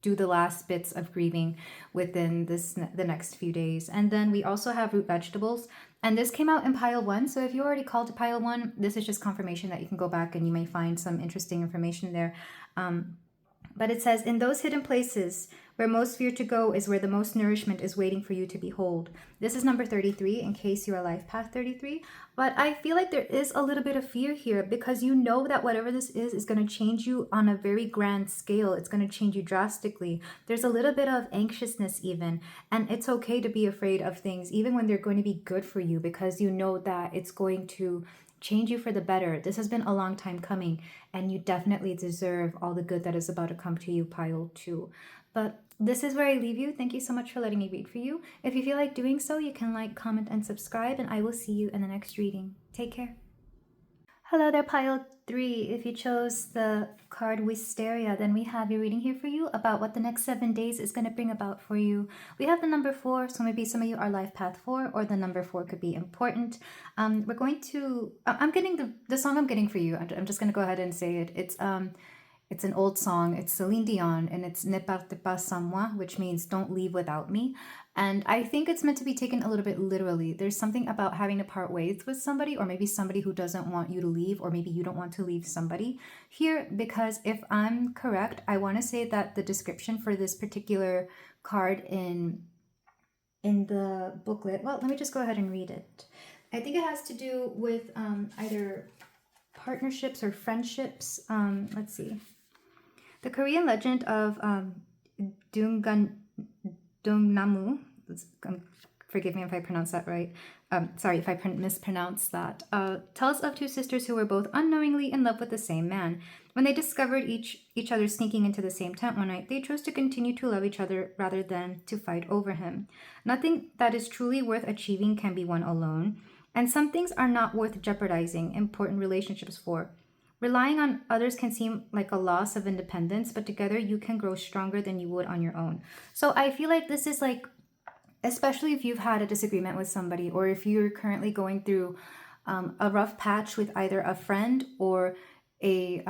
do the last bits of grieving within the next few days. And then we also have root vegetables, and this came out in pile 1. So if you already called to pile 1, this is just confirmation that you can go back and you may find some interesting information there. But it says, in those hidden places where most fear to go is where the most nourishment is waiting for you to behold. This is number 33, in case you're Lifepath 33. But I feel like there is a little bit of fear here, because you know that whatever this is going to change you on a very grand scale. It's going to change you drastically. There's a little bit of anxiousness even, and it's okay to be afraid of things, even when they're going to be good for you, because you know that it's going to change you for the better. This has been a long time coming, and you definitely deserve all the good that is about to come to you, pile 2. But this is where I leave you. Thank you so much for letting me read for you. If you feel like doing so, you can like, comment, and subscribe, and I will see you in the next reading. Take care. Hello there, pile 3. If you chose the card Wisteria, then we have your reading here for you about what the next 7 days is going to bring about for you. We have the number 4, so maybe some of you are Lifepath 4, or the number 4 could be important. We're going to... I'm getting the song I'm getting for you. I'm just going to go ahead and say it. It's an old song. It's Celine Dion, and it's Ne parte pas sans moi, which means don't leave without me. And I think it's meant to be taken a little bit literally. There's something about having to part ways with somebody, or maybe somebody who doesn't want you to leave, or maybe you don't want to leave somebody here, because if I'm correct, I want to say that the description for this particular card in the booklet, well, let me just go ahead and read it. I think it has to do with either partnerships or friendships. Let's see. The Korean legend of Dongnamu, forgive me if I pronounce that right, sorry if I mispronounce that, tells of two sisters who were both unknowingly in love with the same man. When they discovered each other sneaking into the same tent one night, they chose to continue to love each other rather than to fight over him. Nothing that is truly worth achieving can be won alone, and some things are not worth jeopardizing important relationships for. Relying on others can seem like a loss of independence, but together you can grow stronger than you would on your own. So I feel like this is like, especially if you've had a disagreement with somebody, or if you're currently going through a rough patch with either a friend or a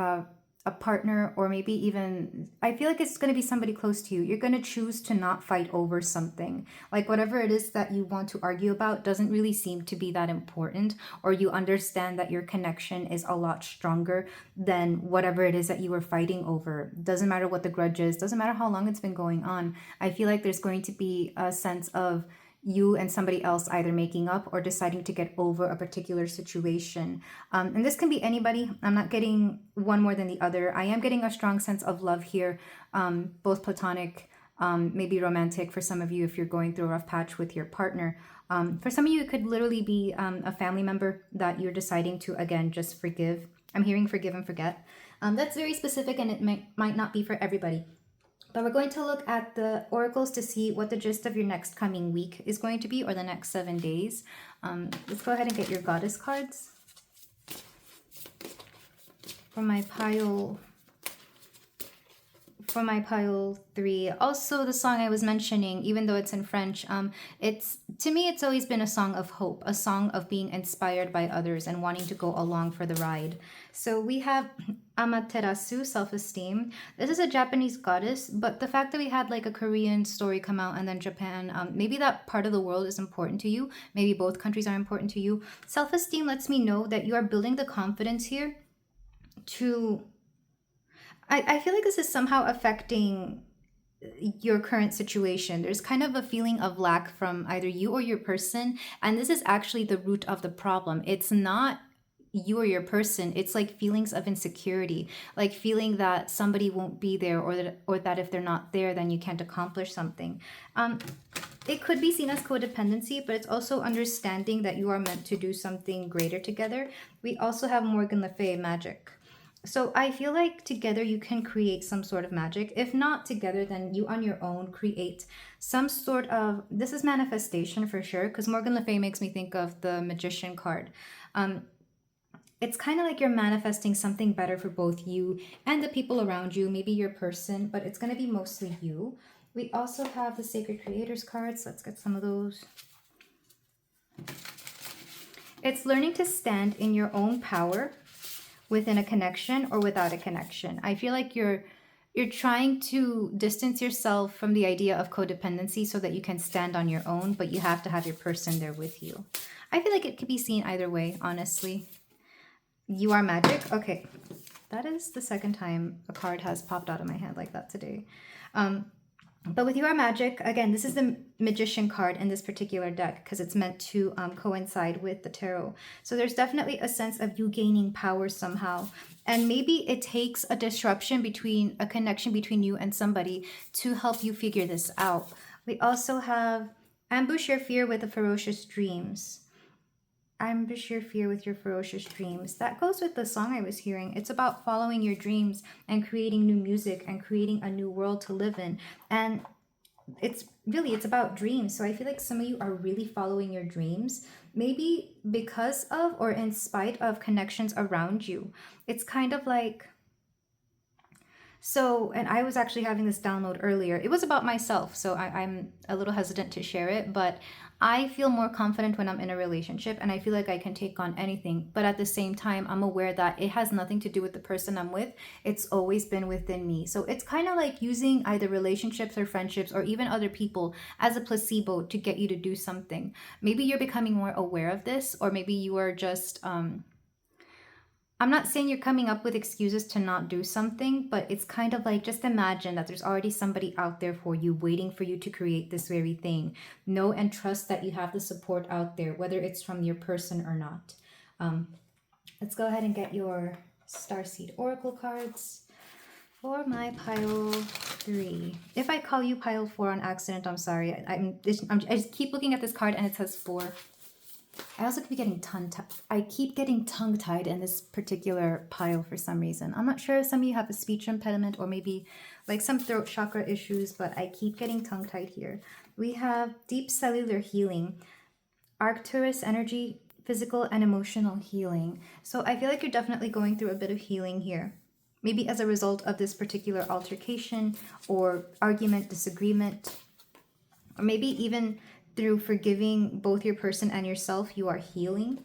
partner, or maybe even, I feel like it's going to be somebody close to you. You're going to choose to not fight over something. Like whatever it is that you want to argue about doesn't really seem to be that important, or you understand that your connection is a lot stronger than whatever it is that you were fighting over. Doesn't matter what the grudge is, doesn't matter how long it's been going on. I feel like there's going to be a sense of you and somebody else either making up or deciding to get over a particular situation. And this can be anybody. I'm not getting one more than the other. I am getting a strong sense of love here, both platonic, maybe romantic for some of you if you're going through a rough patch with your partner. For some of you, it could literally be a family member that you're deciding to, again, just forgive. I'm hearing forgive and forget. That's very specific, and it might not be for everybody. But we're going to look at the oracles to see what the gist of your next coming week is going to be, or the next 7 days. Let's go ahead and get your goddess cards. For my pile 3, also the song I was mentioning, even though it's in French, to me it's always been a song of hope, a song of being inspired by others and wanting to go along for the ride. So we have Amaterasu, self-esteem. This is a Japanese goddess, but the fact that we had like a Korean story come out and then Japan, maybe that part of the world is important to you. Maybe both countries are important to you. Self-esteem lets me know that you are building the confidence here to... I feel like this is somehow affecting your current situation. There's kind of a feeling of lack from either you or your person, and this is actually the root of the problem. It's not you or your person, it's like feelings of insecurity, like feeling that somebody won't be there, or that if they're not there, then you can't accomplish something. It could be seen as codependency, but it's also understanding that you are meant to do something greater together. We also have Morgan Le Fay, magic. So I feel like together you can create some sort of magic. If not together, then you on your own create some sort of, this is manifestation for sure, because Morgan Le Fay makes me think of the Magician card. It's kind of like you're manifesting something better for both you and the people around you, maybe your person, but it's going to be mostly you. We also have the Sacred Creators cards. Let's get some of those. It's learning to stand in your own power within a connection or without a connection. I feel like you're trying to distance yourself from the idea of codependency so that you can stand on your own, but you have to have your person there with you. I feel like it could be seen either way, honestly. You are magic. Okay, that is the second time a card has popped out of my hand like that today. But with You Are Magic, again, this is the Magician card in this particular deck because it's meant to coincide with the tarot. So there's definitely a sense of you gaining power somehow. And maybe it takes a disruption between a connection between you and somebody to help you figure this out. We also have Ambush Your Fear with the Ferocious Dreams. Ambush your fear with your ferocious dreams. That goes with the song I was hearing. It's about following your dreams and creating new music and creating a new world to live in. And it's about dreams. So I feel like some of you are really following your dreams, maybe because of or in spite of connections around you. It's kind of like, so, and I was actually having this download earlier. It was about myself, so I'm a little hesitant to share it, but I feel more confident when I'm in a relationship and I feel like I can take on anything. But at the same time, I'm aware that it has nothing to do with the person I'm with. It's always been within me. So it's kind of like using either relationships or friendships or even other people as a placebo to get you to do something. Maybe you're becoming more aware of this, or maybe you are just, I'm not saying you're coming up with excuses to not do something, but it's kind of like, just imagine that there's already somebody out there for you, waiting for you to create this very thing. Know and trust that you have the support out there, whether it's from your person or not. Let's go ahead and get your Starseed Oracle cards for my pile 3. If I call you pile 4 on accident, I'm sorry. I just keep looking at this card and it says 4. I also keep getting tongue-tied in this particular pile for some reason. I'm not sure if some of you have a speech impediment or maybe like some throat chakra issues, but I keep getting tongue-tied here. We have deep cellular healing, Arcturus energy, physical and emotional healing. So I feel like you're definitely going through a bit of healing here. Maybe as a result of this particular altercation or argument, disagreement, or maybe even through forgiving both your person and yourself, you are healing.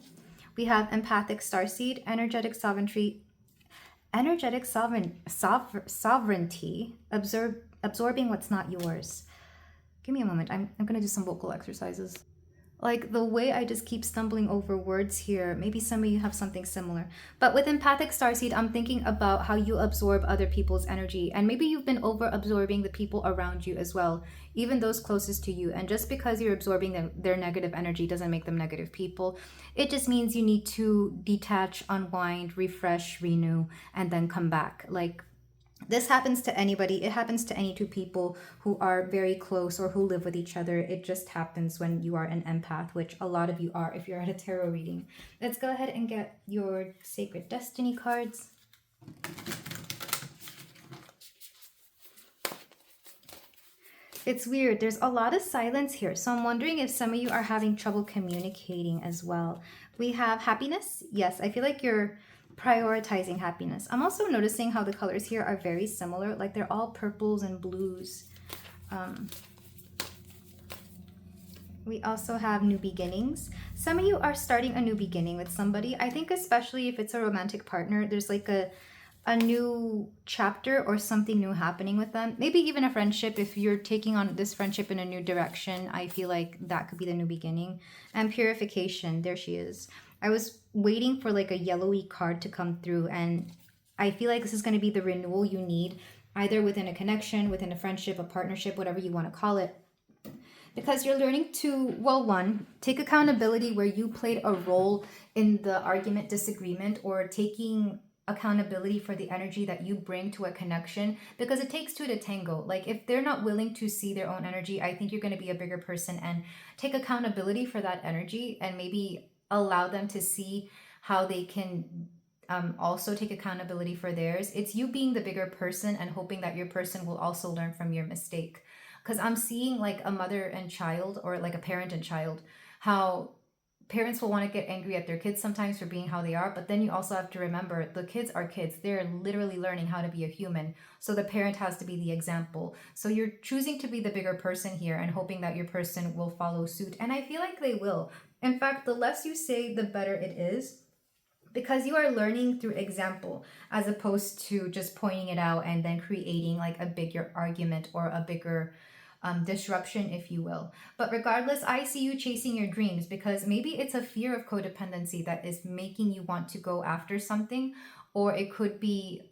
We have empathic starseed, sovereignty, absorbing what's not yours. Give me a moment. I'm going to do some vocal exercises. Like the way I just keep stumbling over words here, maybe some of you have something similar. But with empathic starseed, I'm thinking about how you absorb other people's energy. And maybe you've been over absorbing the people around you as well, even those closest to you. And just because you're absorbing their negative energy doesn't make them negative people. It just means you need to detach, unwind, refresh, renew, and then come back. Like, this happens to anybody. It happens to any two people who are very close or who live with each other. It just happens when you are an empath, which a lot of you are if you're at a tarot reading. Let's go ahead and get your Sacred Destiny cards. It's weird. There's a lot of silence here. So I'm wondering if some of you are having trouble communicating as well. We have happiness. Yes, I feel like you're prioritizing happiness. I'm also noticing how the colors here are very similar. Like they're all purples and blues. We also have new beginnings. Some of you are starting a new beginning with somebody. I think especially if it's a romantic partner, there's like a new chapter or something new happening with them. Maybe even a friendship. If you're taking on this friendship in a new direction, I feel like that could be the new beginning. And purification, there she is. I was waiting for like a yellowy card to come through, and I feel like this is going to be the renewal you need, either within a connection, within a friendship, a partnership, whatever you want to call it. Because you're learning to, well, one, take accountability where you played a role in the argument, disagreement, or taking accountability for the energy that you bring to a connection, because it takes two to tango. Like if they're not willing to see their own energy, I think you're going to be a bigger person and take accountability for that energy and maybe allow them to see how they can also take accountability for theirs. It's you being the bigger person and hoping that your person will also learn from your mistake. Because I'm seeing like a mother and child, or like a parent and child, how parents will want to get angry at their kids sometimes for being how they are, but then you also have to remember the kids are kids. They're literally learning how to be a human. So the parent has to be the example. So you're choosing to be the bigger person here and hoping that your person will follow suit. And I feel like they will. In fact, the less you say, the better it is, because you are learning through example as opposed to just pointing it out and then creating like a bigger argument or a bigger disruption, if you will. But regardless, I see you chasing your dreams, because maybe it's a fear of codependency that is making you want to go after something, or it could be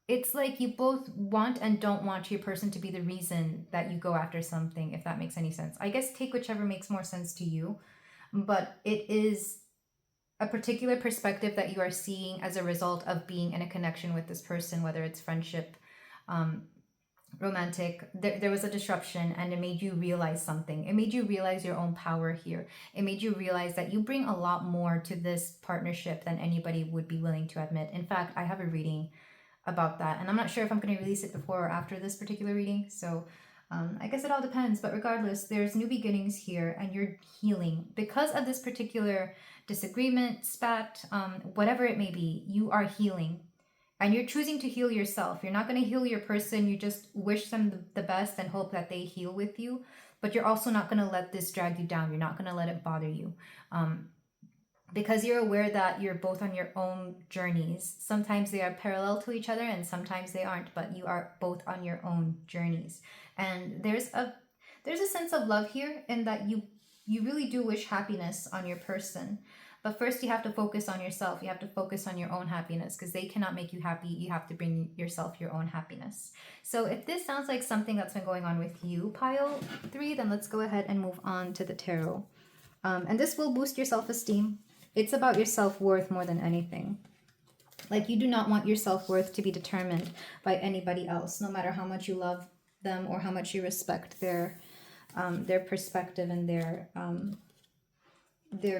it's like you both want and don't want your person to be the reason that you go after something, if that makes any sense. I guess take whichever makes more sense to you, but it is a particular perspective that you are seeing as a result of being in a connection with this person, whether it's friendship, romantic. There was a disruption and it made you realize something. It made you realize your own power here. It made you realize that you bring a lot more to this partnership than anybody would be willing to admit. In fact, I have a reading about that. And I'm not sure if I'm going to release it before or after this particular reading. So I guess it all depends. But regardless, there's new beginnings here and you're healing. Because of this particular disagreement, spat, whatever it may be, you are healing. And you're choosing to heal yourself. You're not going to heal your person. You just wish them the best and hope that they heal with you. But you're also not going to let this drag you down. You're not going to let it bother you. Because you're aware that you're both on your own journeys. Sometimes they are parallel to each other and sometimes they aren't, but you are both on your own journeys. And there's a sense of love here in that you really do wish happiness on your person. But first you have to focus on yourself. You have to focus on your own happiness because they cannot make you happy. You have to bring yourself your own happiness. So if this sounds like something that's been going on with you, pile 3, then let's go ahead and move on to the tarot. And this will boost your self-esteem. It's about your self-worth more than anything. Like, you do not want your self-worth to be determined by anybody else, no matter how much you love them or how much you respect their perspective and their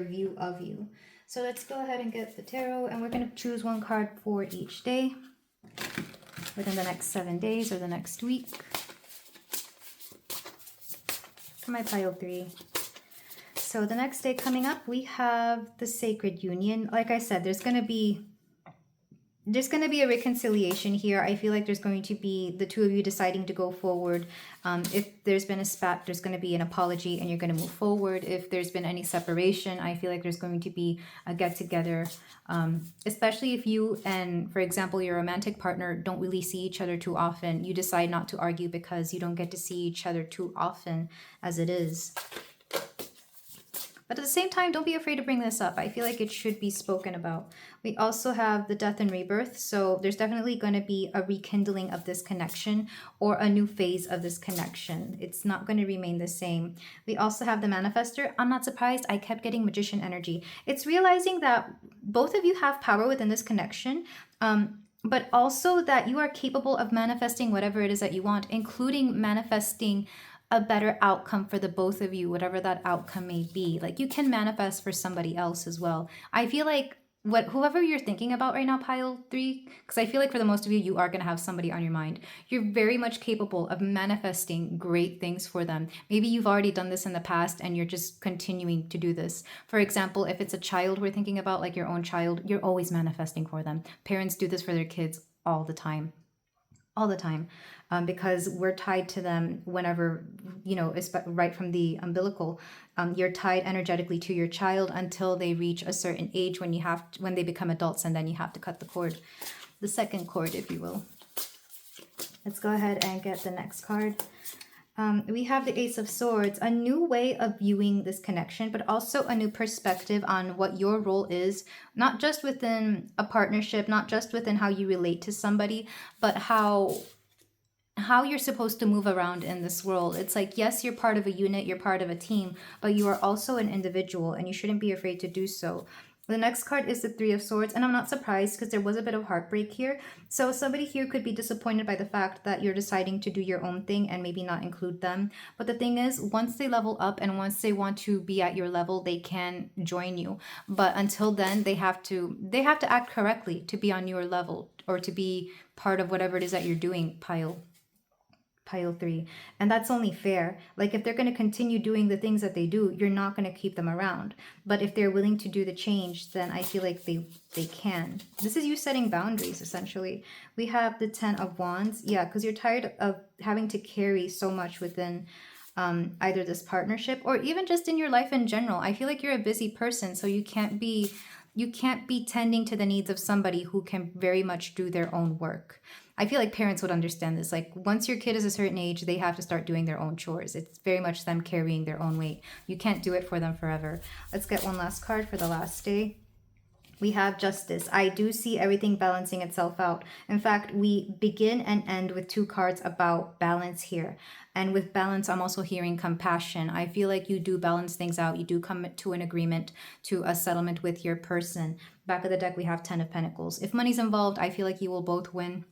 view of you. So let's go ahead and get the tarot, and we're going to choose one card for each day within the next 7 days or the next week. For my pile 3. So the next day coming up, we have the Sacred Union. Like I said, there's going to be a reconciliation here. I feel like there's going to be the two of you deciding to go forward. If there's been a spat, there's going to be an apology and you're going to move forward. If there's been any separation, I feel like there's going to be a get-together. Especially if you and, for example, your romantic partner don't really see each other too often. You decide not to argue because you don't get to see each other too often as it is. But at the same time, don't be afraid to bring this up. I feel like it should be spoken about. We also have the Death and Rebirth. So there's definitely going to be a rekindling of this connection or a new phase of this connection. It's not going to remain the same. We also have the Manifester. I'm not surprised. I kept getting Magician energy. It's realizing that both of you have power within this connection. But also that you are capable of manifesting whatever it is that you want, including manifesting a better outcome for the both of you, whatever that outcome may be. Like, you can manifest for somebody else as well. I feel like whoever you're thinking about right now, pile 3, because I feel like for the most of you, you are going to have somebody on your mind. You're very much capable of manifesting great things for them. Maybe you've already done this in the past and you're just continuing to do this. For example, if it's a child we're thinking about, like your own child, you're always manifesting for them. Parents do this for their kids all the time. Because we're tied to them whenever, right from the umbilical. You're tied energetically to your child until they reach a certain age when they become adults, and then you have to cut the cord, the second cord, if you will. Let's go ahead and get the next card. We have the Ace of Swords, a new way of viewing this connection, but also a new perspective on what your role is, not just within a partnership, not just within how you relate to somebody, but how you're supposed to move around in this world. It's like, yes, you're part of a unit, you're part of a team, but you are also an individual and you shouldn't be afraid to do so. The next card is the Three of Swords, and I'm not surprised because there was a bit of heartbreak here. So somebody here could be disappointed by the fact that you're deciding to do your own thing and maybe not include them. But the thing is, once they level up and once they want to be at your level, they can join you. But until then, they have to act correctly to be on your level or to be part of whatever it is that you're doing, pile 3. And that's only fair. Like, if they're going to continue doing the things that they do, you're not going to keep them around. But if they're willing to do the change, then I feel like they can. This is you setting boundaries, essentially. We have the 10 of Wands. Yeah, because you're tired of having to carry so much within either this partnership or even just in your life in general. I feel like you're a busy person, so you can't be tending to the needs of somebody who can very much do their own work. I feel like parents would understand this. Like, once your kid is a certain age, they have to start doing their own chores. It's very much them carrying their own weight. You can't do it for them forever. Let's get one last card for the last day. We have Justice. I do see everything balancing itself out. In fact, we begin and end with 2 cards about balance here. And with balance, I'm also hearing compassion. I feel like you do balance things out. You do come to an agreement, to a settlement with your person. Back of the deck, we have 10 of Pentacles. If money's involved, I feel like you will both win.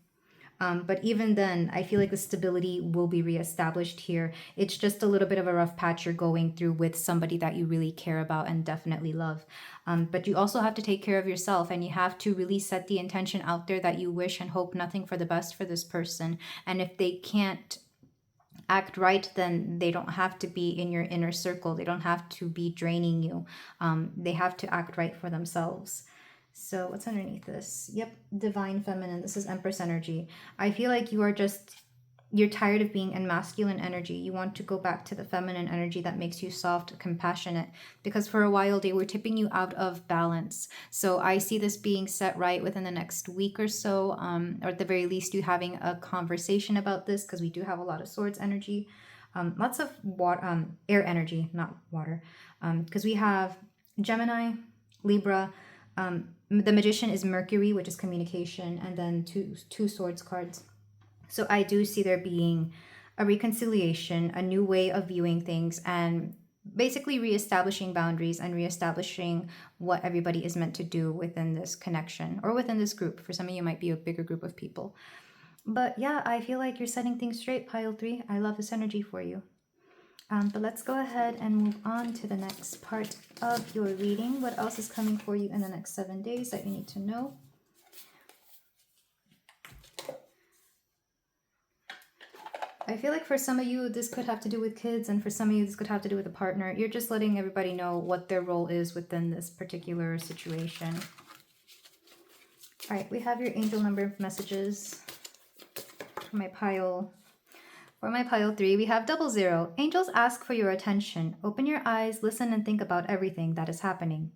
But even then, I feel like the stability will be reestablished here. It's just a little bit of a rough patch you're going through with somebody that you really care about and definitely love. But you also have to take care of yourself, and you have to really set the intention out there that you wish and hope nothing for the best for this person. And if they can't act right, then they don't have to be in your inner circle. They don't have to be draining you. They have to act right for themselves. So what's underneath this? Yep, divine feminine. This is Empress energy. I feel like you're tired of being in masculine energy. You want to go back to the feminine energy that makes you soft, compassionate, because for a while they were tipping you out of balance. So I see this being set right within the next week or so, or at the very least you having a conversation about this, because we do have a lot of swords energy, lots of water, air energy, not water, because we have Gemini, Libra, the magician is Mercury, which is communication, and then two swords cards. So I do see there being a reconciliation, a new way of viewing things, and basically reestablishing boundaries and reestablishing what everybody is meant to do within this connection or within this group. For some of you, it might be a bigger group of people. But yeah, I feel like you're setting things straight, pile 3. I love this energy for you. But let's go ahead and move on to the next part of your reading. What else is coming for you in the next 7 days that you need to know? I feel like for some of you, this could have to do with kids, and for some of you, this could have to do with a partner. You're just letting everybody know what their role is within this particular situation. All right, we have your angel number messages for my pile. For my pile 3, we have 00. Angels ask for your attention. Open your eyes, listen, and think about everything that is happening.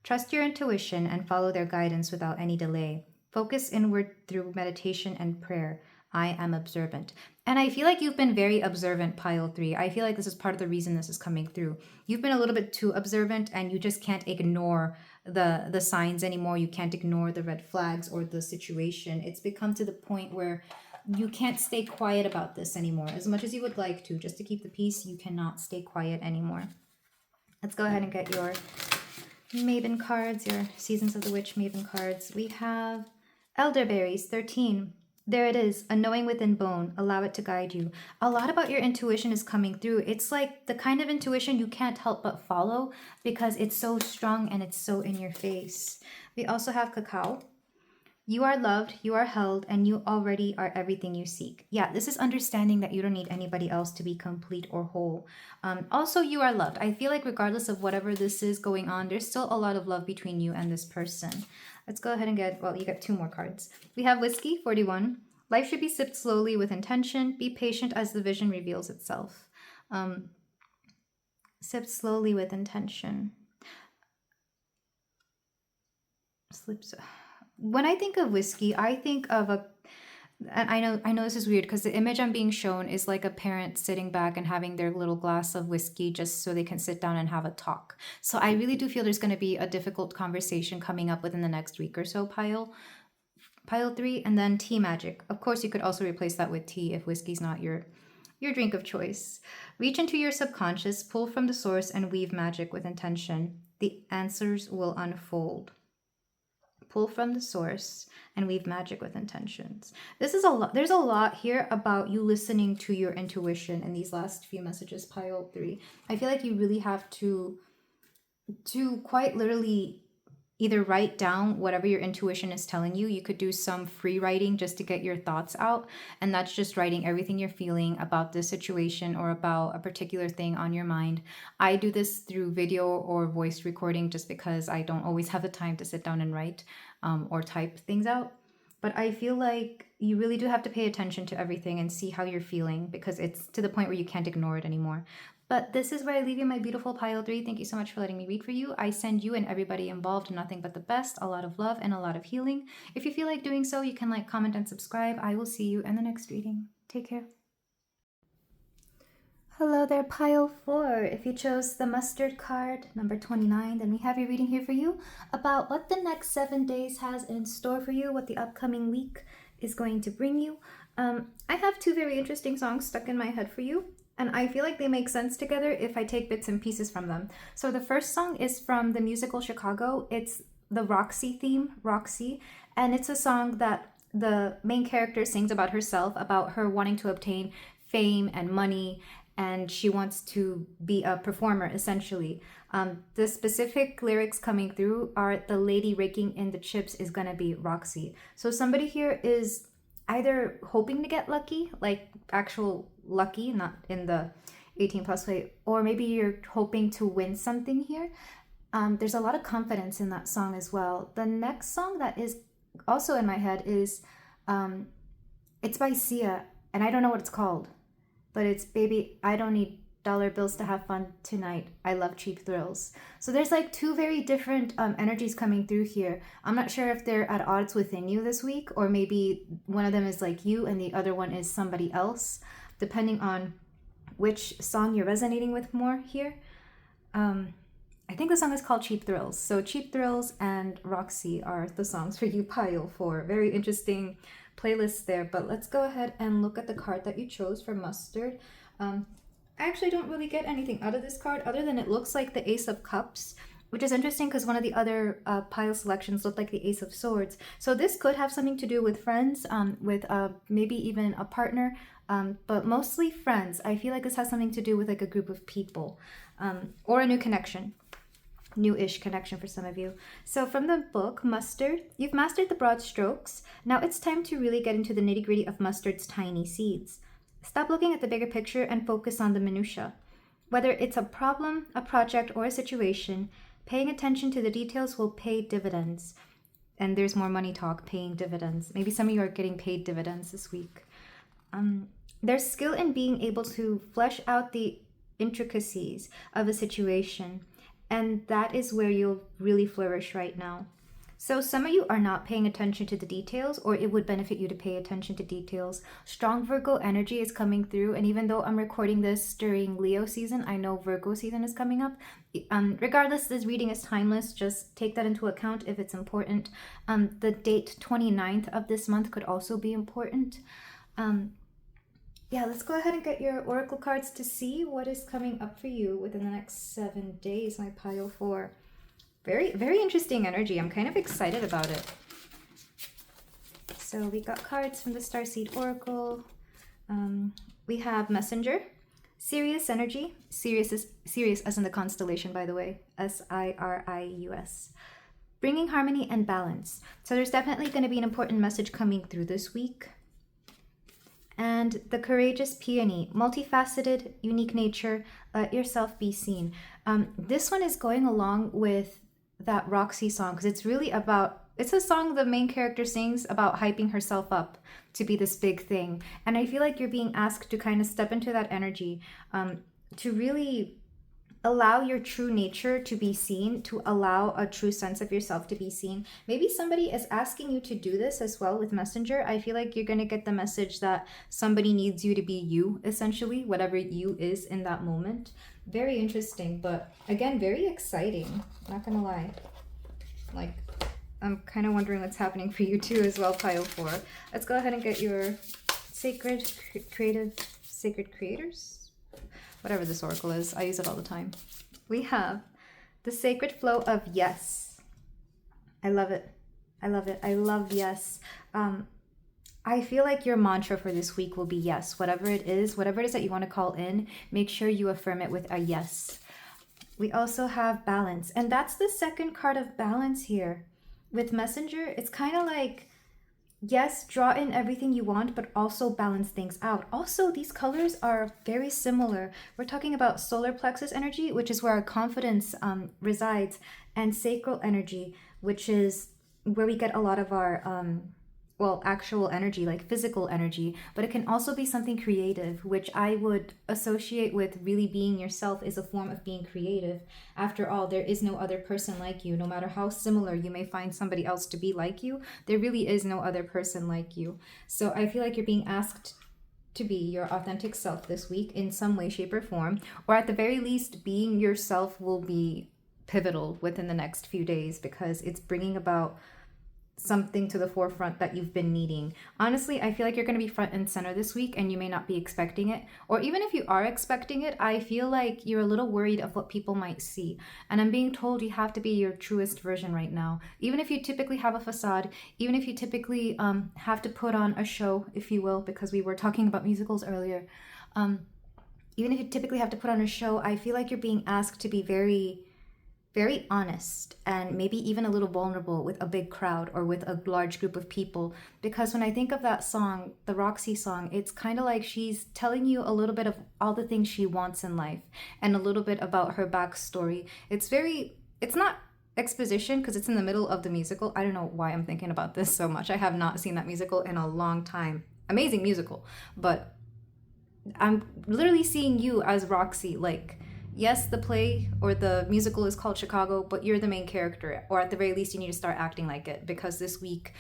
Trust your intuition and follow their guidance without any delay. Focus inward through meditation and prayer. I am observant. And I feel like you've been very observant, pile 3. I feel like this is part of the reason this is coming through. You've been a little bit too observant, and you just can't ignore the signs anymore. You can't ignore the red flags or the situation. It's become to the point where you can't stay quiet about this anymore. As much as you would like to, just to keep the peace, you cannot stay quiet anymore. Let's go ahead and get your Mabon cards, your Seasons of the Witch Mabon cards. We have Elderberries, 13. There it is, a knowing within bone. Allow it to guide you. A lot about your intuition is coming through. It's like the kind of intuition you can't help but follow because it's so strong and it's so in your face. We also have Cacao. You are loved, you are held, and you already are everything you seek. Yeah, this is understanding that you don't need anybody else to be complete or whole. Also, you are loved. I feel like regardless of whatever this is going on, there's still a lot of love between you and this person. Let's go ahead and get, well, you get 2 more cards. We have Whiskey, 41. Life should be sipped slowly with intention. Be patient as the vision reveals itself. Sipped slowly with intention. When I think of whiskey, I think of and I know this is weird because the image I'm being shown is like a parent sitting back and having their little glass of whiskey just so they can sit down and have a talk. So I really do feel there's going to be a difficult conversation coming up within the next week or so, pile 3. And then tea magic. Of course, you could also replace that with tea if whiskey's not your drink of choice. Reach into your subconscious, pull from the source, and weave magic with intention. The answers will unfold. Pull from the source and weave magic with intentions. This is a lot. There's a lot here about you listening to your intuition in these last few messages, pile 3. I feel like you really have to quite literally either write down whatever your intuition is telling you. You could do some free writing just to get your thoughts out. And that's just writing everything you're feeling about this situation or about a particular thing on your mind. I do this through video or voice recording just because I don't always have the time to sit down and write or type things out. But I feel like you really do have to pay attention to everything and see how you're feeling because it's to the point where you can't ignore it anymore. But this is where I leave you, my beautiful pile 3. Thank you so much for letting me read for you. I send you and everybody involved nothing but the best, a lot of love, and a lot of healing. If you feel like doing so, you can like, comment, and subscribe. I will see you in the next reading. Take care. Hello there, pile 4. If you chose the mustard card, number 29, then we have your reading here for you about what the next 7 days has in store for you, what the upcoming week is going to bring you. I have 2 very interesting songs stuck in my head for you. And I feel like they make sense together if I take bits and pieces from them. So the first song is from the musical Chicago. It's the Roxy theme, Roxy. And it's a song that the main character sings about herself, about her wanting to obtain fame and money, and she wants to be a performer essentially. The specific lyrics coming through are the lady raking in the chips is gonna be Roxy. So somebody here is either hoping to get lucky, like actual lucky, not in the 18 plus way, or maybe you're hoping to win something here. There's a lot of confidence in that song as well. The next song that is also in my head is it's by Sia, and I don't know what it's called, but it's Baby, I Don't Need Dollar Bills to Have Fun Tonight. I Love Cheap Thrills. So there's like two very different energies coming through here. I'm not sure if they're at odds within you this week, or maybe one of them is like you and the other one is somebody else, depending on which song you're resonating with more here. I think the song is called Cheap Thrills. So Cheap Thrills and Roxy are the songs for you, Pile 4. Very interesting playlist there. But let's go ahead and look at the card that you chose for Mustard. I actually don't really get anything out of this card other than it looks like the Ace of Cups, which is interesting because one of the other Pile selections looked like the Ace of Swords. So this could have something to do with friends, with maybe even a partner, but mostly friends. I feel like this has something to do with like a group of people, or a new connection. New-ish connection for some of you. So from the book, Mustard, you've mastered the broad strokes. Now it's time to really get into the nitty-gritty of Mustard's tiny seeds. Stop looking at the bigger picture and focus on the minutia. Whether it's a problem, a project, or a situation, paying attention to the details will pay dividends. And there's more money talk, paying dividends. Maybe some of you are getting paid dividends this week. There's skill in being able to flesh out the intricacies of a situation, and that is where you'll really flourish right now. So some of you are not paying attention to the details, or it would benefit you to pay attention to details. Strong Virgo energy is coming through, and even though I'm recording this during Leo season, I know Virgo season is coming up. Regardless, this reading is timeless. Just take that into account if it's important. The date 29th of this month could also be important. Yeah, let's go ahead and get your oracle cards to see what is coming up for you within the next 7 days, my Pile 4. Very, very interesting energy. I'm kind of excited about it. So we got cards from the Starseed Oracle. We have Messenger, Sirius energy. Sirius as in the constellation, by the way. Sirius. Bringing harmony and balance. So there's definitely going to be an important message coming through this week. And the Courageous Peony, multifaceted, unique nature, let yourself be seen. This one is going along with that Roxy song because it's really about, it's a song the main character sings about hyping herself up to be this big thing. And I feel like you're being asked to kind of step into that energy, to really allow your true nature to be seen, to allow a true sense of yourself to be seen. Maybe somebody is asking you to do this as well with Messenger. I feel like you're going to get the message that somebody needs you to be you, essentially, whatever you is in that moment. Very interesting, but again, very exciting. Not going to lie. Like, I'm kind of wondering what's happening for you too as well, Pile 4. Let's go ahead and get your Sacred Creators? Whatever this oracle is, I use it all the time. We have the sacred flow of yes. I love it. I love it. I love yes. I feel like your mantra for this week will be yes. Whatever it is that you want to call in, make sure you affirm it with a yes. We also have balance, and that's the second card of balance here. With Messenger, it's kind of like, yes, draw in everything you want, but also balance things out. Also, these colors are very similar. We're talking about solar plexus energy, which is where our confidence resides, and sacral energy, which is where we get a lot of our, actual energy, like physical energy. But it can also be something creative, which I would associate with really being yourself is a form of being creative. After all, there is no other person like you. No matter how similar you may find somebody else to be like you, there really is no other person like you. So I feel like you're being asked to be your authentic self this week in some way, shape, or form. Or at the very least, being yourself will be pivotal within the next few days because it's bringing about something to the forefront that you've been needing. Honestly, I feel like you're going to be front and center this week and you may not be expecting it. Or even if you are expecting it, I feel like you're a little worried of what people might see. And I'm being told you have to be your truest version right now. Even if you typically have a facade, even if you typically have to put on a show, if you will, because we were talking about musicals earlier. Even if you typically have to put on a show, I feel like you're being asked to be very honest and maybe even a little vulnerable with a big crowd or with a large group of people. Because when I think of that song, the Roxy song, it's kind of like she's telling you a little bit of all the things she wants in life and a little bit about her backstory. It's not exposition because it's in the middle of the musical. I don't know why I'm thinking about this so much. I have not seen that musical in a long time. Amazing musical, but I'm literally seeing you as Roxy, like, yes, the play or the musical is called Chicago, but you're the main character, or at the very least, you need to start acting like it, because this week,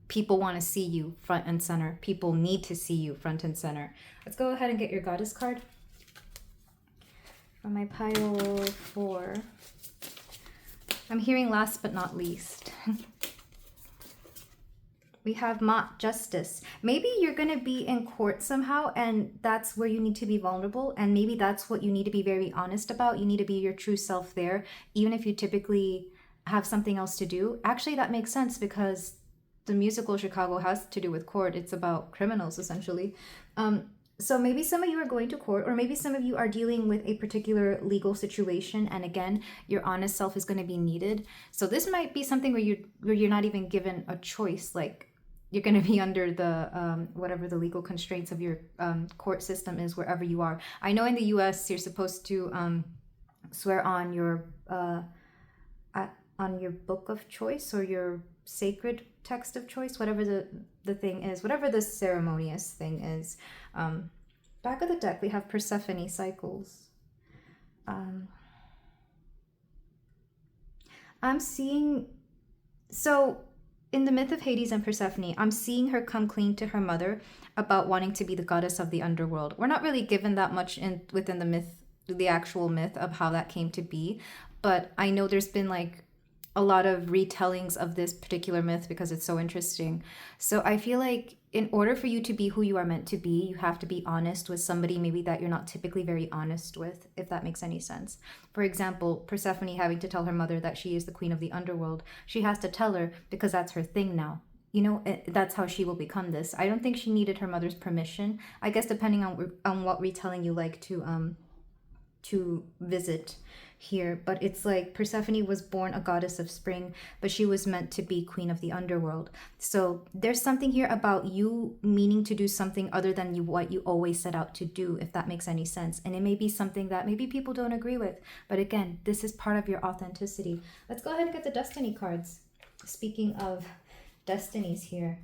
people want to see you front and center. People need to see you front and center. Let's go ahead and get your goddess card from my pile 4. I'm hearing last but not least. We have justice. Maybe you're going to be in court somehow, and that's where you need to be vulnerable, and maybe that's what you need to be very honest about. You need to be your true self there, even if you typically have something else to do. Actually, that makes sense because the musical Chicago has to do with court. It's about criminals, essentially. So maybe some of you are going to court, or maybe some of you are dealing with a particular legal situation, and again, your honest self is going to be needed. So this might be something where you're not even given a choice, like, you're going to be under the whatever the legal constraints of your court system is wherever you are. I know in the US you're supposed to swear on your book of choice or your sacred text of choice, whatever the thing is, whatever the ceremonious thing is. Back of the deck we have Persephone cycles. I'm seeing, so in the myth of Hades and Persephone, I'm seeing her come clean to her mother about wanting to be the goddess of the underworld. We're not really given that much within the myth, the actual myth of how that came to be, but I know there's been like a lot of retellings of this particular myth because it's so interesting. So I feel like in order for you to be who you are meant to be, you have to be honest with somebody maybe that you're not typically very honest with, if that makes any sense. For example, Persephone having to tell her mother that she is the queen of the underworld. She has to tell her because that's her thing now. You know, that's how she will become this. I don't think she needed her mother's permission. I guess depending on what retelling you like to visit here, but it's like Persephone was born a goddess of spring, but she was meant to be queen of the underworld. So there's something here about you meaning to do something other than what you always set out to do, if that makes any sense. And it may be something that maybe people don't agree with, but again, this is part of your authenticity. Let's go ahead and get the destiny cards. Speaking of destinies here,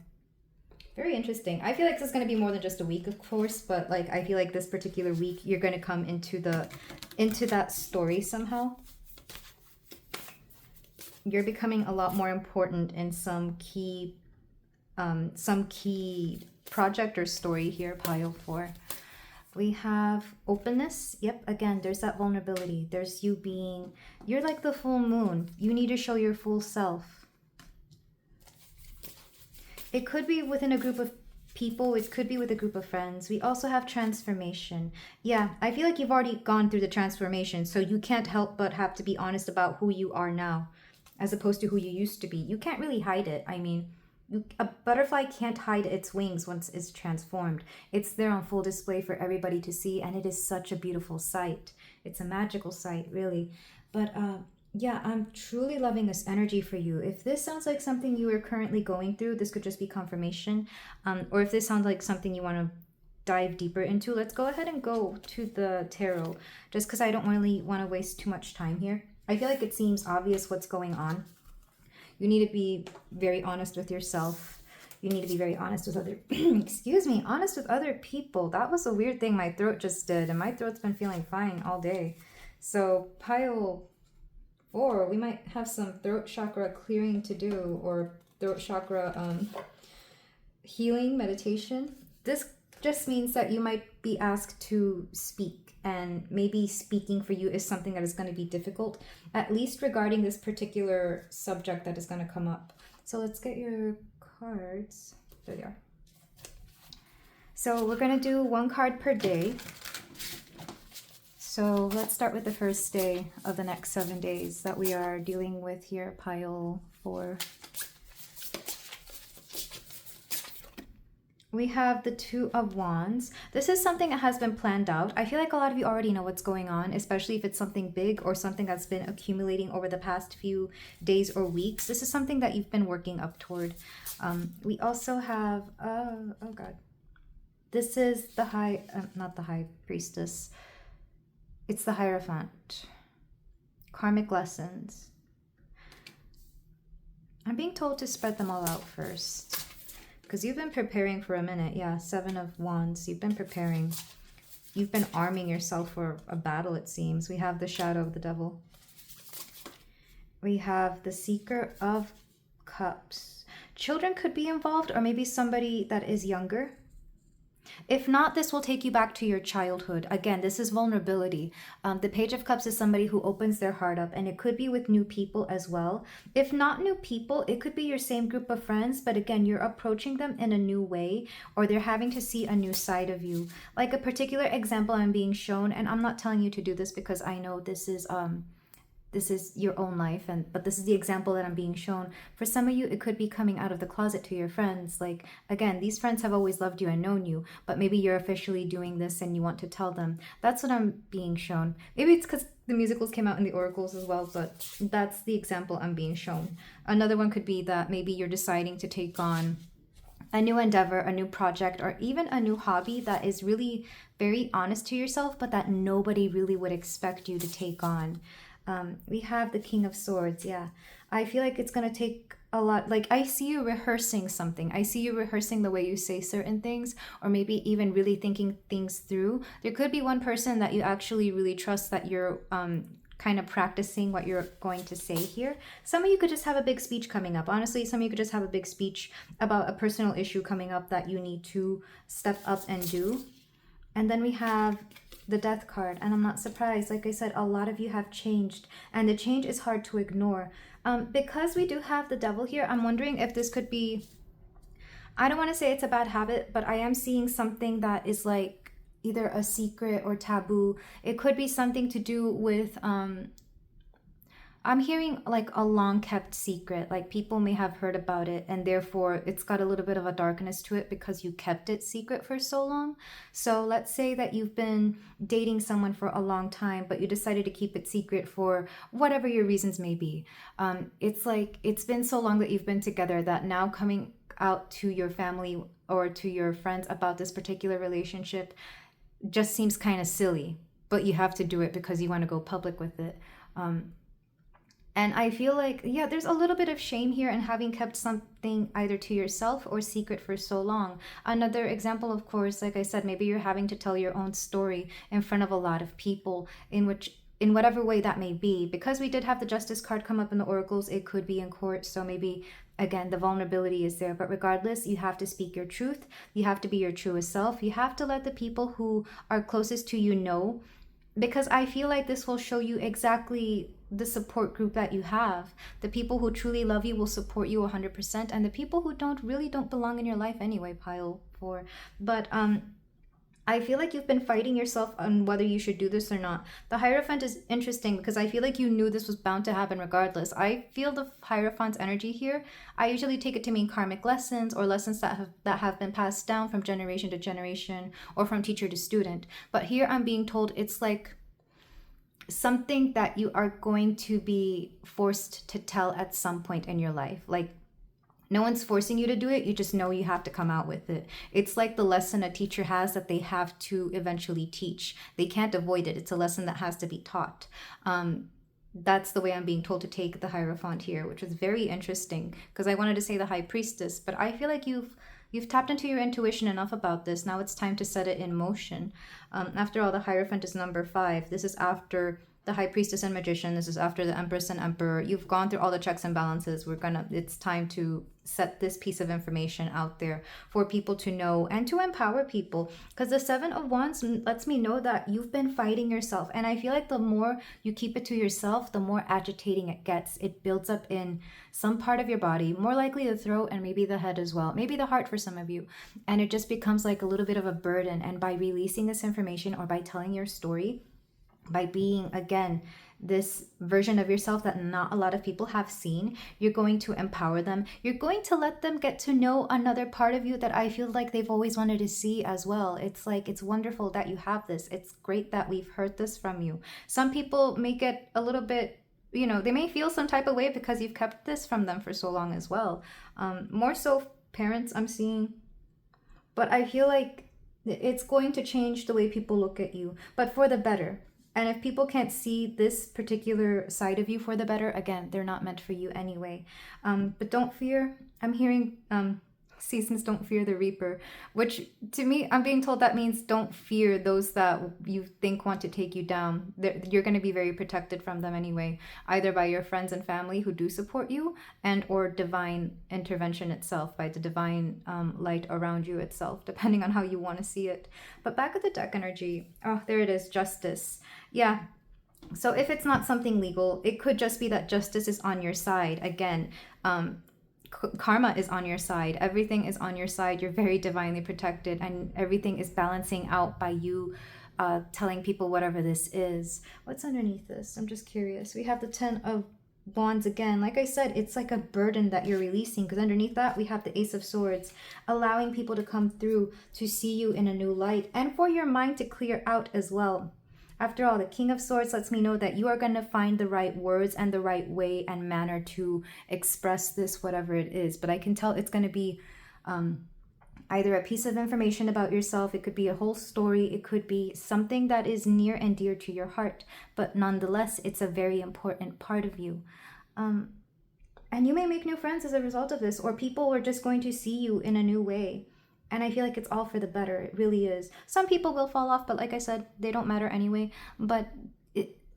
very interesting. I feel like this is going to be more than just a week, of course, but like I feel like this particular week you're going to come into that story somehow. You're becoming a lot more important in some key project or story here, pile 4. We have openness. Yep, again, there's that vulnerability. There's you're like the full moon. You need to show your full self. It could be within a group of people. It could be with a group of friends. We also have transformation. Yeah, I feel like you've already gone through the transformation, so you can't help but have to be honest about who you are now, as opposed to who you used to be. You can't really hide it. I mean, a butterfly can't hide its wings once it's transformed. It's there on full display for everybody to see, and it is such a beautiful sight. It's a magical sight, really. But yeah, I'm truly loving this energy for you. If this sounds like something you are currently going through, this could just be confirmation. Or if this sounds like something you want to dive deeper into, let's go ahead and go to the tarot, just because I don't really want to waste too much time here. I feel like it seems obvious what's going on. You need to be very honest with yourself. You need to be very honest with other, honest with other people. That was a weird thing my throat just did, and my throat's been feeling fine all day. So pile 4, we might have some throat chakra clearing to do, or throat chakra healing meditation. This just means that you might be asked to speak, and maybe speaking for you is something that is going to be difficult, at least regarding this particular subject that is going to come up. So let's get your cards. There they are. So we're going to do one card per day. So let's start with the first day of the next 7 days that we are dealing with here, pile 4. We have the Two of Wands. This is something that has been planned out. I feel like a lot of you already know what's going on, especially if it's something big or something that's been accumulating over the past few days or weeks. This is something that you've been working up toward. We also have, oh God. This is the not the High Priestess. It's the Hierophant. Karmic lessons. I'm being told to spread them all out first. Because you've been preparing for a minute. Yeah, 7 of Wands. You've been preparing. You've been arming yourself for a battle, it seems. We have the Shadow of the Devil. We have the Seeker of Cups. Children could be involved, or maybe somebody that is younger. If not, this will take you back to your childhood. Again, this is vulnerability. The Page of Cups is somebody who opens their heart up, and it could be with new people as well. If not new people, it could be your same group of friends, but again, you're approaching them in a new way, or they're having to see a new side of you. Like a particular example I'm being shown, and I'm not telling you to do this because I know this is your own life, but this is the example that I'm being shown. For some of you, it could be coming out of the closet to your friends. Like, again, these friends have always loved you and known you, but maybe you're officially doing this and you want to tell them. That's what I'm being shown. Maybe it's because the musicals came out in the oracles as well, but that's the example I'm being shown. Another one could be that maybe you're deciding to take on a new endeavor, a new project, or even a new hobby that is really very honest to yourself, but that nobody really would expect you to take on. We have the King of Swords. Yeah, I feel like it's going to take a lot. Like, I see you rehearsing something. I see you rehearsing the way you say certain things, or maybe even really thinking things through. There could be one person that you actually really trust that you're kind of practicing what you're going to say here. Some of you could just have a big speech coming up. Honestly, some of you could just have a big speech about a personal issue coming up that you need to step up and do. And then we have the Death card, and I'm not surprised. Like I said, a lot of you have changed, and the change is hard to ignore. Because we do have the Devil here, I'm wondering if this could be, I don't want to say it's a bad habit, but I am seeing something that is like either a secret or taboo. It could be something to do with I'm hearing like a long kept secret, like people may have heard about it and therefore it's got a little bit of a darkness to it because you kept it secret for so long. So let's say that you've been dating someone for a long time, but you decided to keep it secret for whatever your reasons may be. It's like it's been so long that you've been together that now coming out to your family or to your friends about this particular relationship just seems kind of silly, but you have to do it because you want to go public with it. And I feel like, yeah, there's a little bit of shame here in having kept something either to yourself or secret for so long. Another example, of course, like I said, maybe you're having to tell your own story in front of a lot of people, in whatever way that may be. Because we did have the Justice card come up in the oracles, it could be in court. So maybe, again, the vulnerability is there. But regardless, you have to speak your truth. You have to be your truest self. You have to let the people who are closest to you know, because I feel like this will show you exactly the support group that you have. The people who truly love you will support you 100%, and the people who really don't belong in your life anyway, pile 4. But I feel like you've been fighting yourself on whether you should do this or not. The Hierophant is interesting because I feel like you knew this was bound to happen regardless. I feel the Hierophant's energy here. I usually take it to mean karmic lessons or lessons that have been passed down from generation to generation or from teacher to student. But here I'm being told it's like something that you are going to be forced to tell at some point in your life. Like, no one's forcing you to do it. You just know you have to come out with it. It's like the lesson a teacher has that they have to eventually teach. They can't avoid it. It's a lesson that has to be taught. That's the way I'm being told to take the Hierophant here, which is very interesting because I wanted to say the High Priestess, but I feel like you've tapped into your intuition enough about this. Now it's time to set it in motion. After all, the Hierophant is number 5. This is after the High Priestess and Magician. This is after the Empress and Emperor. You've gone through all the checks and balances. It's time to set this piece of information out there for people to know and to empower people, because the Seven of Wands lets me know that you've been fighting yourself, and I feel like the more you keep it to yourself, the more agitating it gets. It builds up in some part of your body, more likely the throat and maybe the head as well, maybe the heart for some of you, and it just becomes like a little bit of a burden. And by releasing this information, or by telling your story, by being, again, this version of yourself that not a lot of people have seen, you're going to empower them. You're going to let them get to know another part of you that I feel like they've always wanted to see as well. It's like, it's wonderful that you have this. It's great that we've heard this from you. Some people may get a little bit, you know, they may feel some type of way because you've kept this from them for so long as well. More so parents, I'm seeing. But I feel like it's going to change the way people look at you, but for the better. And if people can't see this particular side of you for the better, again, they're not meant for you anyway. But don't fear. I'm hearing seasons don't fear the reaper, which to me, I'm being told that means don't fear those that you think want to take you down. You're going to be very protected from them anyway, either by your friends and family who do support you, and or divine intervention itself, by the divine light around you itself, depending on how you want to see it. But back at the deck energy, oh, there it is, justice. Yeah. So if it's not something legal, it could just be that justice is on your side. Again, karma is on your side. Everything is on your side. You're very divinely protected, and everything is balancing out by you telling people whatever this is. What's underneath this? I'm just curious. We have the 10 of Wands again. Like I said, it's like a burden that you're releasing, because underneath that we have the Ace of Swords, allowing people to come through to see you in a new light, and for your mind to clear out as well. After all, the King of Swords lets me know that you are going to find the right words and the right way and manner to express this, whatever it is. But I can tell it's going to be either a piece of information about yourself. It could be a whole story. It could be something that is near and dear to your heart. But nonetheless, it's a very important part of you. And you may make new friends as a result of this, or people are just going to see you in a new way. And I feel like it's all for the better. It really is. Some people will fall off, but like I said, they don't matter anyway. But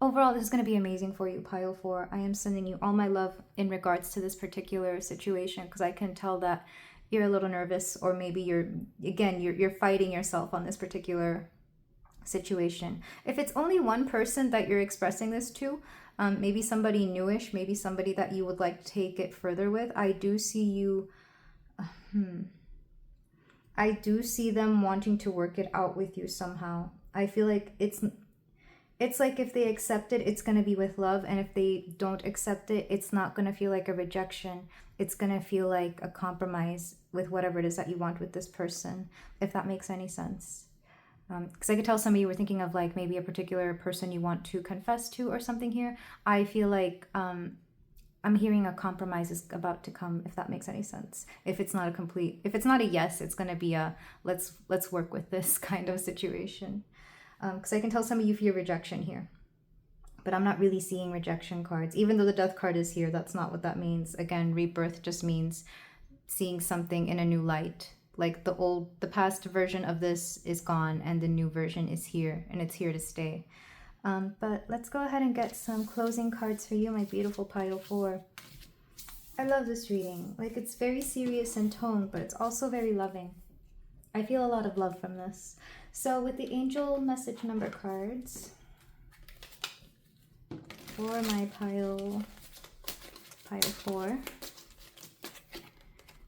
overall, this is going to be amazing for you, Pile 4. I am sending you all my love in regards to this particular situation, because I can tell that you're a little nervous, or maybe you're fighting yourself on this particular situation. If it's only one person that you're expressing this to, maybe somebody newish, maybe somebody that you would like to take it further with, I do see you... I do see them wanting to work it out with you somehow. I feel like it's like if they accept it, it's going to be with love. And if they don't accept it, it's not going to feel like a rejection. It's going to feel like a compromise with whatever it is that you want with this person, if that makes any sense. Because I could tell some of you were thinking of like maybe a particular person you want to confess to or something here. I feel like... I'm hearing a compromise is about to come, if that makes any sense. If it's not a yes, it's going to be a let's work with this kind of situation. Because I can tell some of you fear rejection here. But I'm not really seeing rejection cards. Even though the Death card is here, that's not what that means. Again, rebirth just means seeing something in a new light. Like the past version of this is gone and the new version is here, and it's here to stay. But let's go ahead and get some closing cards for you, my beautiful Pile 4. I love this reading. Like, it's very serious in tone, but it's also very loving. I feel a lot of love from this. So with the angel message number cards for my Pile 4,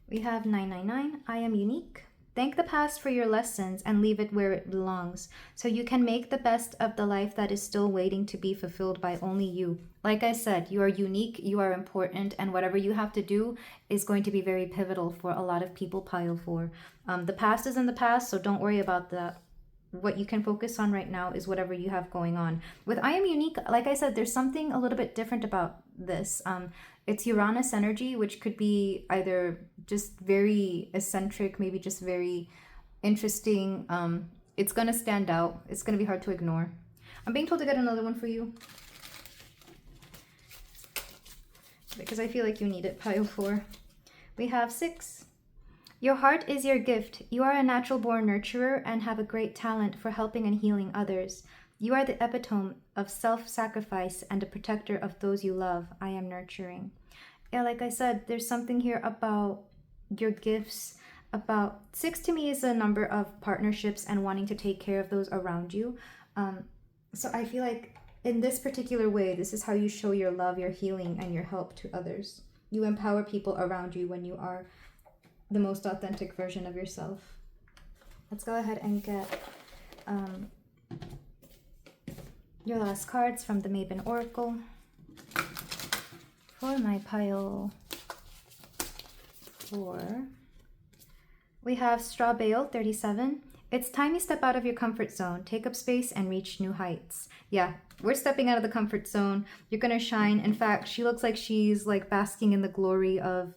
we have 999. I am unique. Thank the past for your lessons and leave it where it belongs, so you can make the best of the life that is still waiting to be fulfilled by only you. Like I said, you are unique, you are important, and whatever you have to do is going to be very pivotal for a lot of people, Pile 4. The past is in the past, so don't worry about that. What you can focus on right now is whatever you have going on. With I am unique, like I said, there's something a little bit different about this. It's Uranus energy, which could be either just very eccentric, maybe just very interesting. It's going to stand out. It's going to be hard to ignore. I'm being told to get another one for you, because I feel like you need it, Pile 4. We have 6. Your heart is your gift. You are a natural-born nurturer and have a great talent for helping and healing others. You are the epitome of self-sacrifice and a protector of those you love. I am nurturing. Yeah, like I said, there's something here about your gifts. About 6 to me is a number of partnerships and wanting to take care of those around you. So I feel like in this particular way, this is how you show your love, your healing, and your help to others. You empower people around you when you are the most authentic version of yourself. Let's go ahead and get your last cards from the Mabon Oracle for my pile 4. We have Straw Bale 37. It's time you step out of your comfort zone, take up space, and reach new heights. Yeah, we're stepping out of the comfort zone. You're gonna shine. In fact, she looks like she's like basking in the glory of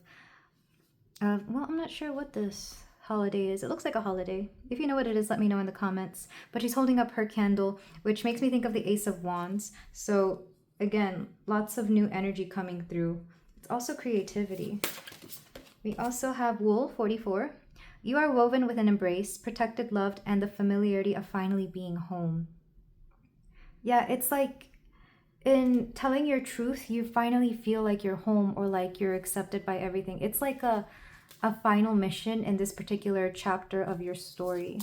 well, I'm not sure what this holiday is. It looks like a holiday. If you know what it is, let me know in the comments. But she's holding up her candle, which makes me think of the Ace of Wands. So again, lots of new energy coming through. It's also creativity. We also have Wool 44. You are woven with an embrace, protected, loved, and the familiarity of finally being home. Yeah, it's like in telling your truth, you finally feel like you're home or like you're accepted by everything. It's like a final mission in this particular chapter of your story.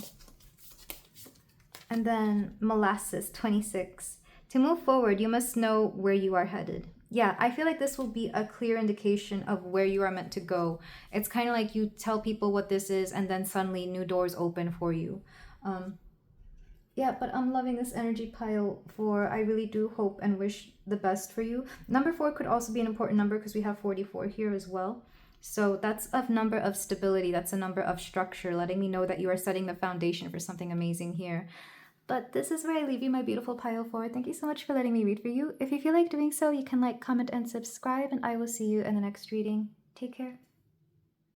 And then Molasses 26. To move forward, you must know where you are headed. Yeah, I feel like this will be a clear indication of where you are meant to go. It's kind of like you tell people what this is and then suddenly new doors open for you. Yeah, but I'm loving this energy pile 4. I really do hope and wish the best for you. Number 4 could also be an important number because we have 44 here as well. So that's a number of stability. That's a number of structure, letting me know that you are setting the foundation for something amazing here. But this is where I leave you, my beautiful pile 4. Thank you so much for letting me read for you. If you feel like doing so, you can like, comment, and subscribe, and I will see you in the next reading. Take care.